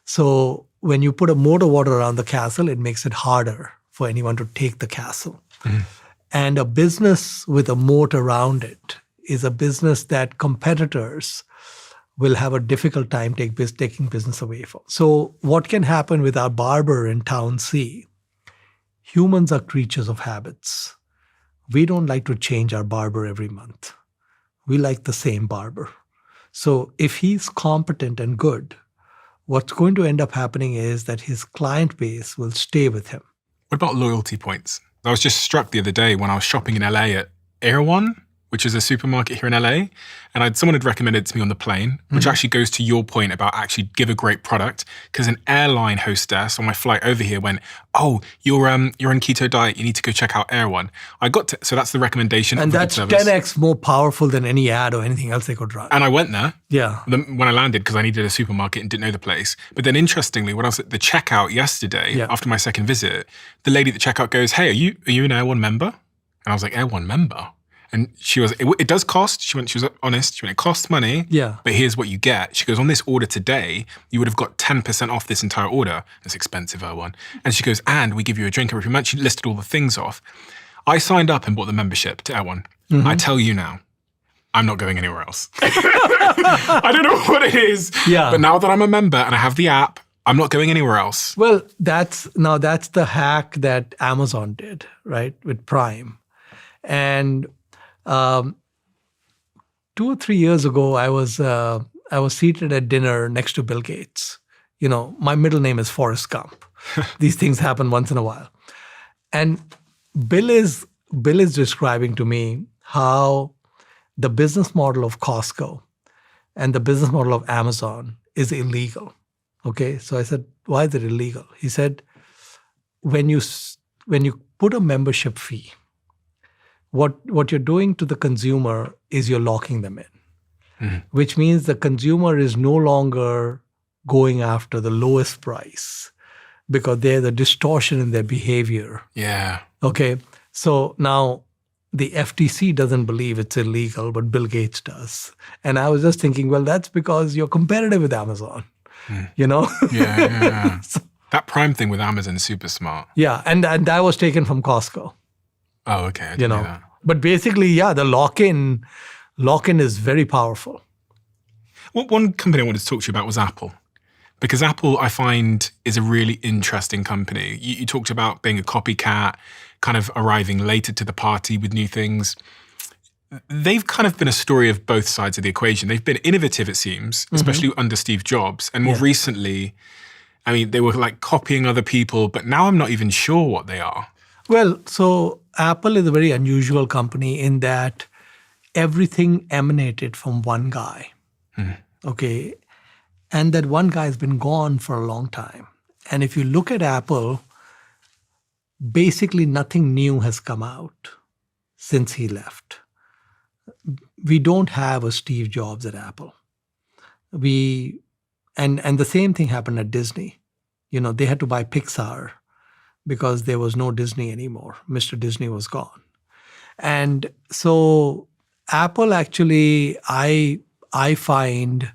So when you put a moat of water around the castle, it makes it harder for anyone to take the castle. Mm-hmm. And a business with a moat around it is a business that competitors will have a difficult time taking business away from. So what can happen with our barber in Town C? Humans are creatures of habits. We don't like to change our barber every month. We like the same barber. So if he's competent and good, what's going to end up happening is that his client base will stay with him. What about loyalty points? I was just struck the other day when I was shopping in LA at Erewhon, which is a supermarket here in LA. And someone had recommended it to me on the plane, which actually goes to your point about actually give a great product. Because an airline hostess on my flight over here went, "Oh, you're on keto diet. You need to go check out Erewhon." So that's the recommendation. And that's 10x more powerful than any ad or anything else they could run. And I went there. Yeah. When I landed, because I needed a supermarket and didn't know the place. But then interestingly, when I was at the checkout yesterday, after my second visit, the lady at the checkout goes, "Hey, are you an Erewhon member?" And I was like, "Erewhon member?" And she was, it does cost. She was honest. She went, it costs money. Yeah. But here's what you get. She goes, on this order today, you would have got 10% off this entire order. It's expensive, Erewhon. And she goes, and we give you a drink every month. She listed all the things off. I signed up and bought the membership to Erewhon. Mm-hmm. I tell you now, I'm not going anywhere else. I don't know what it is. Yeah. But now that I'm a member and I have the app, I'm not going anywhere else. Well, that's the hack that Amazon did, right, with Prime. And 2 or 3 years ago, I was seated at dinner next to Bill Gates. You know, my middle name is Forrest Gump. These things happen once in a while. And Bill is describing to me how the business model of Costco and the business model of Amazon is illegal. Okay, so I said, why is it illegal? He said, when you put a membership fee, what you're doing to the consumer is you're locking them in, which means the consumer is no longer going after the lowest price because there's a distortion in their behavior. Yeah. Okay. So now the FTC doesn't believe it's illegal, but Bill Gates does. And I was just thinking, well, that's because you're competitive with Amazon, you know? Yeah. That Prime thing with Amazon is super smart. Yeah. And that was taken from Costco. Oh, okay. I didn't know that. But basically, yeah, the lock-in is very powerful. One company I wanted to talk to you about was Apple. Because Apple, I find, is a really interesting company. You talked about being a copycat, kind of arriving later to the party with new things. They've kind of been a story of both sides of the equation. They've been innovative, it seems, especially under Steve Jobs. And more recently, I mean, they were like copying other people, but now I'm not even sure what they are. Well, so Apple is a very unusual company in that everything emanated from one guy. Okay. And that one guy has been gone for a long time. And if you look at Apple, basically nothing new has come out since he left. We don't have a Steve Jobs at Apple. And the same thing happened at Disney. You know, they had to buy Pixar because there was no Disney anymore. Mr. Disney was gone. And so Apple actually, I find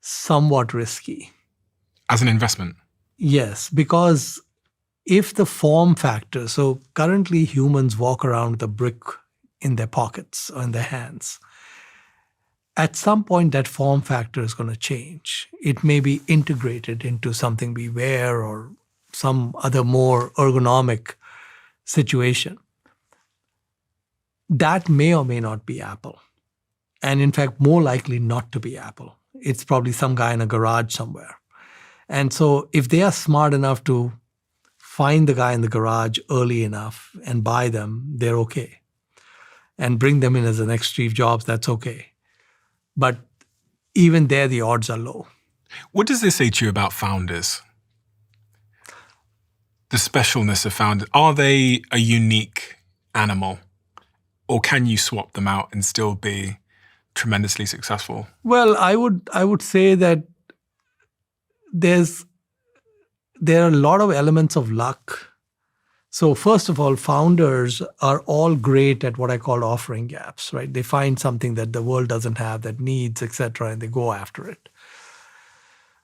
somewhat risky. As an investment? Yes, because if the form factor, so currently humans walk around with a brick in their pockets or in their hands. At some point, that form factor is going to change. It may be integrated into something we wear or some other more ergonomic situation. That may or may not be Apple. And in fact, more likely not to be Apple. It's probably some guy in a garage somewhere. And so if they are smart enough to find the guy in the garage early enough and buy them, they're okay. And bring them in as the next Steve Jobs, that's okay. But even there, the odds are low. What does this say to you about founders? The specialness of founders. Are they a unique animal? Or can you swap them out and still be tremendously successful? Well, I would say that there are a lot of elements of luck. So first of all, founders are all great at what I call offering gaps, right? They find something that the world doesn't have, that needs, etc., and they go after it.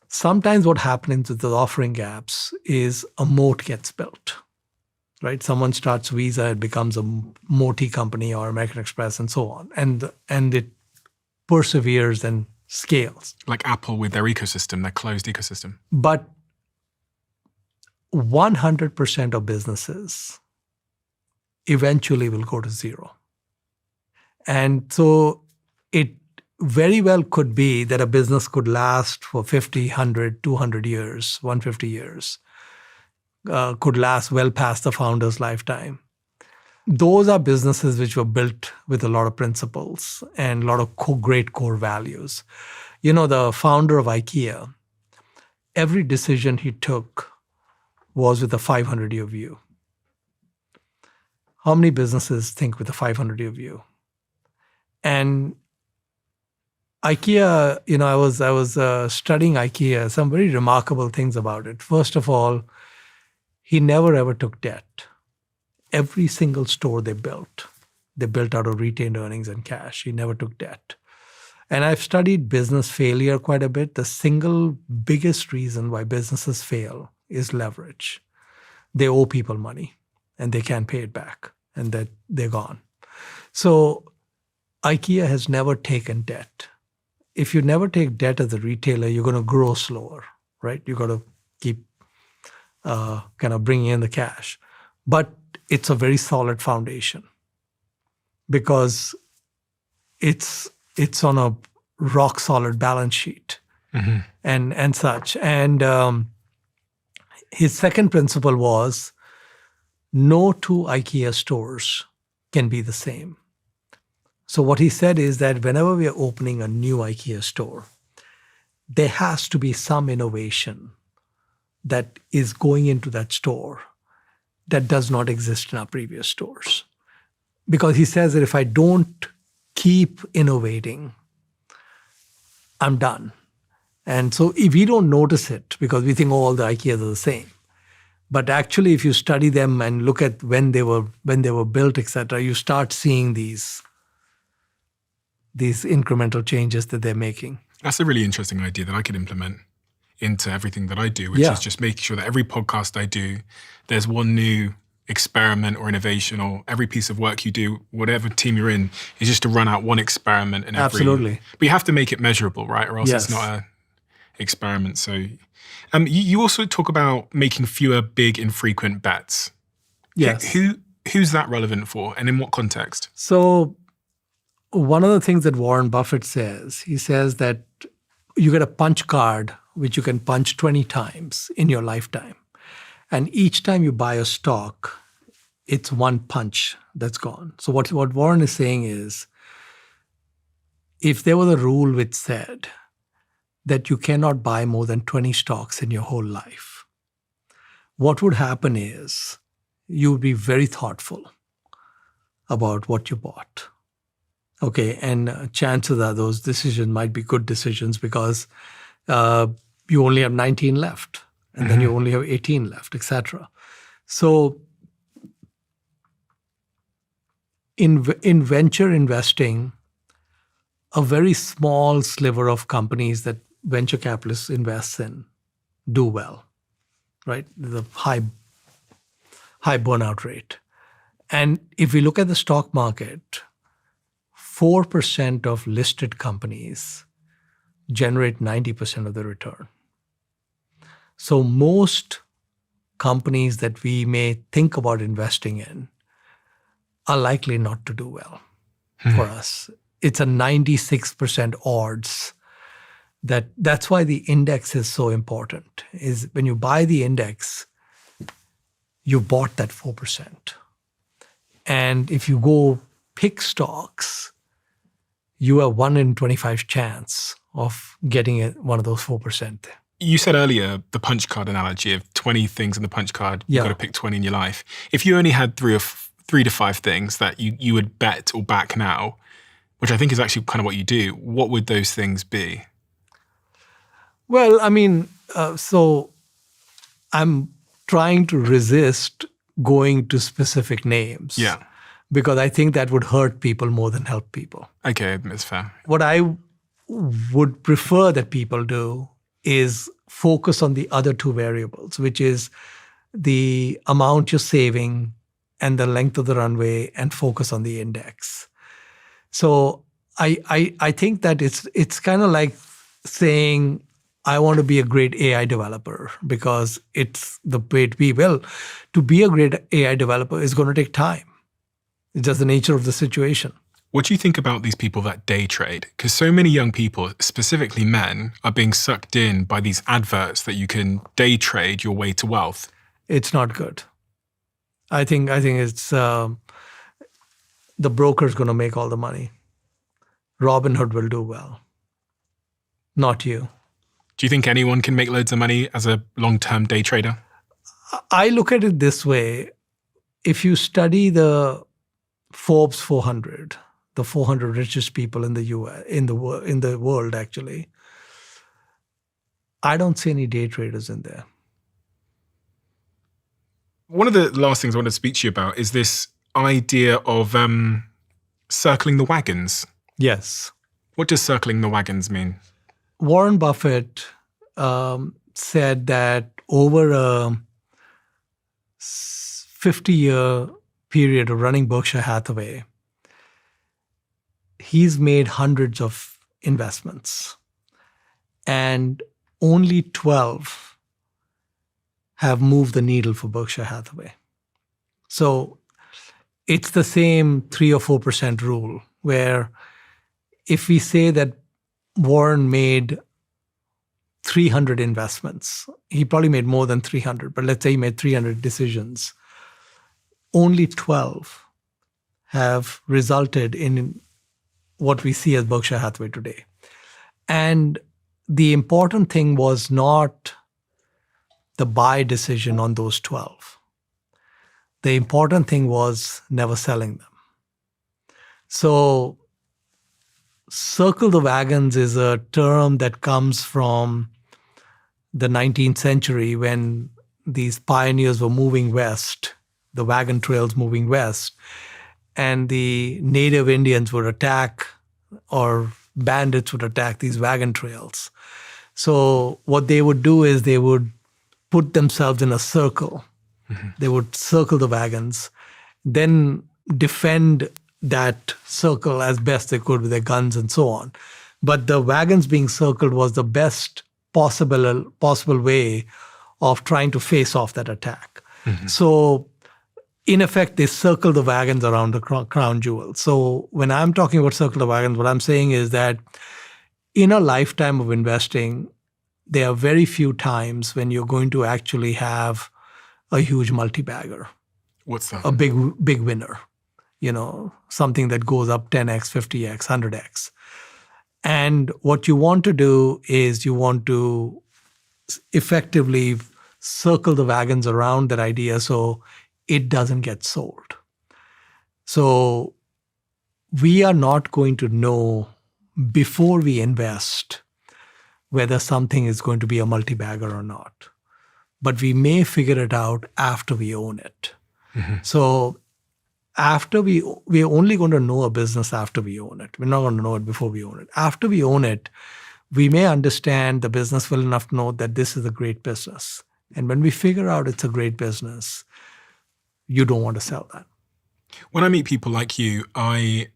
Sometimes what happens with the offering gaps is a moat gets built, right? Someone starts Visa, it becomes a Moti company or American Express and so on. And it perseveres and scales. Like Apple with their ecosystem, their closed ecosystem. But 100% of businesses eventually will go to zero. And so it very well could be that a business could last for 50, 100, 200 years, 150 years, could last well past the founder's lifetime. Those are businesses which were built with a lot of principles and a lot of great core values. You know, the founder of IKEA, every decision he took was with a 500-year view. How many businesses think with a 500-year view? And IKEA, you know, I was studying IKEA, some very remarkable things about it. First of all, he never ever took debt. Every single store they built out of retained earnings and cash. He never took debt. And I've studied business failure quite a bit. The single biggest reason why businesses fail is leverage. They owe people money and they can't pay it back and that they're gone. So IKEA has never taken debt. If you never take debt as a retailer, you're going to grow slower, right? You got to keep kind of bringing in the cash. But it's a very solid foundation because it's on a rock solid balance sheet and such. And his second principle was no two IKEA stores can be the same. So what he said is that whenever we are opening a new IKEA store, there has to be some innovation that is going into that store that does not exist in our previous stores. Because he says that if I don't keep innovating, I'm done. And so if we don't notice it because we think, oh, all the IKEAs are the same. But actually, if you study them and look at when they were built, etc., you start seeing these incremental changes that they're making. That's a really interesting idea that I could implement into everything that I do, which is just making sure that every podcast I do, there's one new experiment or innovation, or every piece of work you do, whatever team you're in, is just to run out one experiment in every. Absolutely. But you have to make it measurable, right? Or else it's not a experiment. So you also talk about making fewer big infrequent bets. Yes. Who's that relevant for, and in what context? So one of the things that Warren Buffett says, he says that you get a punch card which you can punch 20 times in your lifetime. And each time you buy a stock, it's one punch that's gone. So what Warren is saying is, if there was a rule which said that you cannot buy more than 20 stocks in your whole life, what would happen is you would be very thoughtful about what you bought. Okay, and chances are those decisions might be good decisions because you only have 19 left, and then you only have 18 left, etc. So in venture investing, a very small sliver of companies that venture capitalists invest in do well, right? The high burnout rate. And if we look at the stock market, 4% of listed companies generate 90% of the return. So most companies that we may think about investing in are likely not to do well for us. It's a 96% odds. That's why the index is so important, is when you buy the index, you bought that 4%. And if you go pick stocks, you have 1 in 25 chance of getting one of those 4%. You said earlier the punch card analogy of 20 things in the punch card. You've got to pick 20 in your life. If you only had 3 to 5 things that you would bet or back now, which I think is actually kind of what you do, what would those things be? Well, I mean, so I'm trying to resist going to specific names. Yeah. Because I think that would hurt people more than help people. Okay, that's fair. What I would prefer that people do is focus on the other 2 variables, which is the amount you're saving and the length of the runway, and focus on the index. So I think that it's kind of like saying, I want to be a great AI developer, because it's the way to be. Well, to be a great AI developer is going to take time. It's just the nature of the situation. What do you think about these people that day trade? Because so many young people, specifically men, are being sucked in by these adverts that you can day trade your way to wealth. It's not good. I think it's the broker's going to make all the money. Robinhood will do well, not you. Do you think anyone can make loads of money as a long-term day trader? I look at it this way. If you study the Forbes 400, the 400 richest people in the US, in the world, actually, I don't see any day traders in there. One of the last things I want to speak to you about is this idea of circling the wagons. Yes. What does circling the wagons mean? Warren Buffett said that over a 50-year period of running Berkshire Hathaway, he's made hundreds of investments, and only 12 have moved the needle for Berkshire Hathaway. So it's the same 3 or 4% rule, where if we say that Warren made 300 investments, he probably made more than 300, but let's say he made 300 decisions, only 12 have resulted in what we see as Berkshire Hathaway today. And the important thing was not the buy decision on those 12. The important thing was never selling them. So circle the wagons is a term that comes from the 19th century when these pioneers were moving west, the wagon trails moving west, and the native Indians would attack, or bandits would attack these wagon trails. So what they would do is they would put themselves in a circle. They would circle the wagons, then defend that circle as best they could with their guns and so on. But the wagons being circled was the best possible way of trying to face off that attack. So in effect, they circle the wagons around the crown jewels. So when I'm talking about circle the wagons, what I'm saying is that in a lifetime of investing, there are very few times when you're going to actually have a huge multi-bagger. What's that? A big winner. Something that goes up 10x, 50x, 100x. And what you want to do is you want to effectively circle the wagons around that idea so it doesn't get sold. So we are not going to know before we invest whether something is going to be a multi-bagger or not. But we may figure it out after we own it. So after we're only going to know a business after we own it. We're not going to know it before we own it. After we own it, we may understand the business well enough to know that this is a great business. And when we figure out it's a great business, you don't want to sell that. When I meet people like you, I'm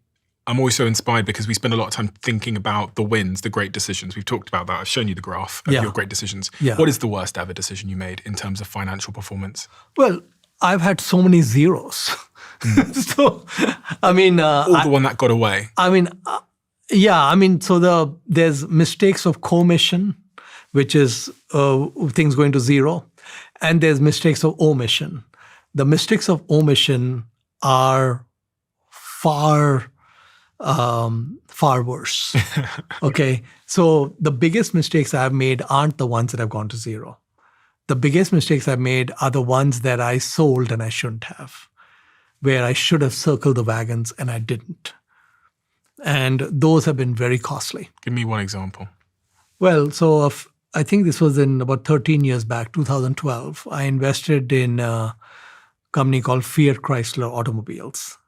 always so inspired because we spend a lot of time thinking about the wins, the great decisions. We've talked about that. I've shown you the graph of your great decisions. Yeah. What is the worst ever decision you made in terms of financial performance? Well, I've had so many zeros. So, the one that got away. So there's mistakes of commission, which is things going to zero, and there's mistakes of omission. The mistakes of omission are far worse. Okay, so the biggest mistakes I've made aren't the ones that have gone to zero. The biggest mistakes I've made are the ones that I sold and I shouldn't have, where I should have circled the wagons and I didn't. And those have been very costly. Give me one example. Well, so I think this was in about 13 years back, 2012. I invested in a company called Fiat Chrysler Automobiles.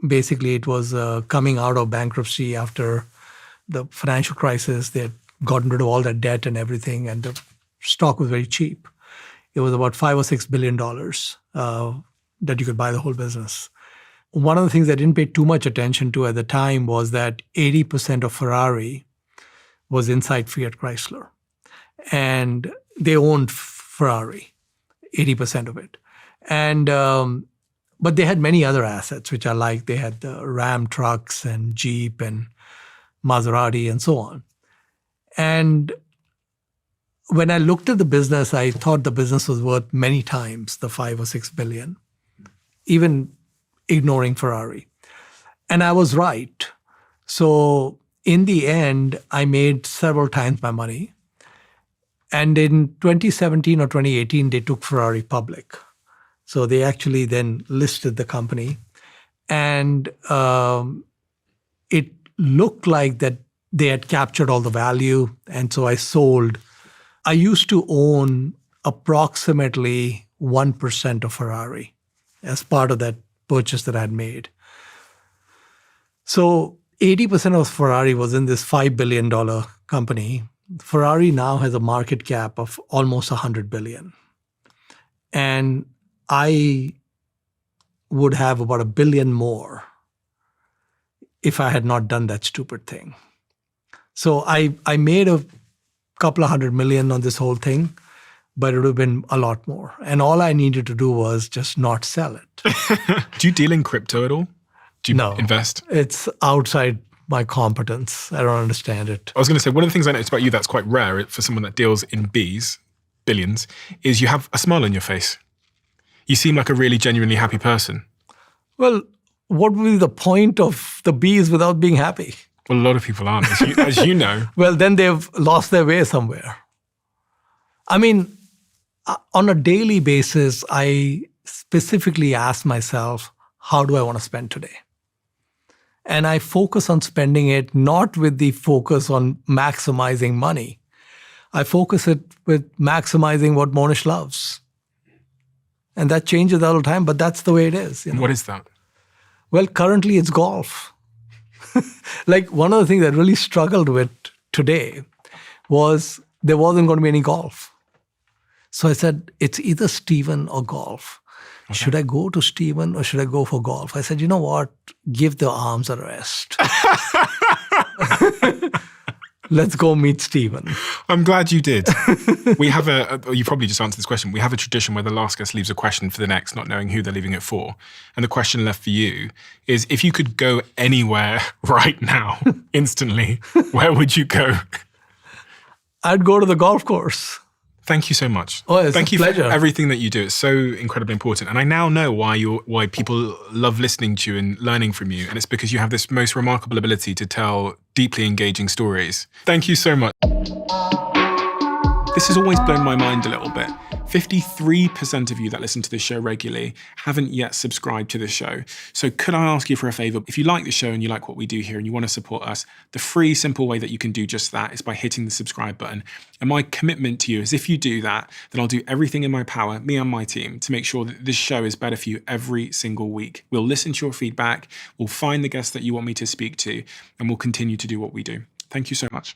Basically, it was coming out of bankruptcy after the financial crisis. They had gotten rid of all that debt and everything, and the stock was very cheap. It was about $5 or $6 billion that you could buy the whole business. One of the things I didn't pay too much attention to at the time was that 80% of Ferrari was inside Fiat Chrysler. And they owned Ferrari, 80% of it. And but they had many other assets, which I liked. They had the Ram trucks and Jeep and Maserati and so on. And when I looked at the business, I thought the business was worth many times the 5 or 6 billion, even ignoring Ferrari. And I was right. So in the end, I made several times my money. And in 2017 or 2018, they took Ferrari public. So they actually then listed the company. And it looked like that they had captured all the value. And so I sold. I used to own approximately 1% of Ferrari as part of that purchase that I had made. So 80% of Ferrari was in this $5 billion company. Ferrari now has a market cap of almost $100 billion. And I would have about $1 billion more if I had not done that stupid thing. So I made a couple of $100 million on this whole thing, but it would have been a lot more. And all I needed to do was just not sell it. Do you deal in crypto at all? Do you invest? It's outside my competence. I don't understand it. I was going to say, one of the things I noticed about you that's quite rare for someone that deals in billions, is you have a smile on your face. You seem like a really genuinely happy person. Well, what would be the point of the bees without being happy? Well, a lot of people aren't, as you know. Well, then they've lost their way somewhere. I mean, on a daily basis, I specifically ask myself, how do I want to spend today? And I focus on spending it not with the focus on maximizing money. I focus it with maximizing what Mohnish loves. And that changes all the time, but that's the way it is. What is that? Well, currently it's golf. Like one of the things I really struggled with today was there wasn't going to be any golf. So I said, it's either Stephen or golf. Okay. Should I go to Stephen or should I go for golf? I said, you know what? Give the arms a rest. Let's go meet Stephen. I'm glad you did. We have you probably just answered this question. We have a tradition where the last guest leaves a question for the next, not knowing who they're leaving it for. And the question left for you is, if you could go anywhere right now, instantly, where would you go? I'd go to the golf course. Thank you so much. Oh, it's Thank a you pleasure. for everything that you do. It's so incredibly important. And I now know why people love listening to you and learning from you. And it's because you have this most remarkable ability to tell deeply engaging stories. Thank you so much. This has always blown my mind a little bit. 53% of you that listen to this show regularly haven't yet subscribed to the show. So could I ask you for a favor? If you like the show and you like what we do here and you want to support us, the free, simple way that you can do just that is by hitting the subscribe button. And my commitment to you is, if you do that, then I'll do everything in my power, me and my team, to make sure that this show is better for you every single week. We'll listen to your feedback, we'll find the guests that you want me to speak to, and we'll continue to do what we do. Thank you so much.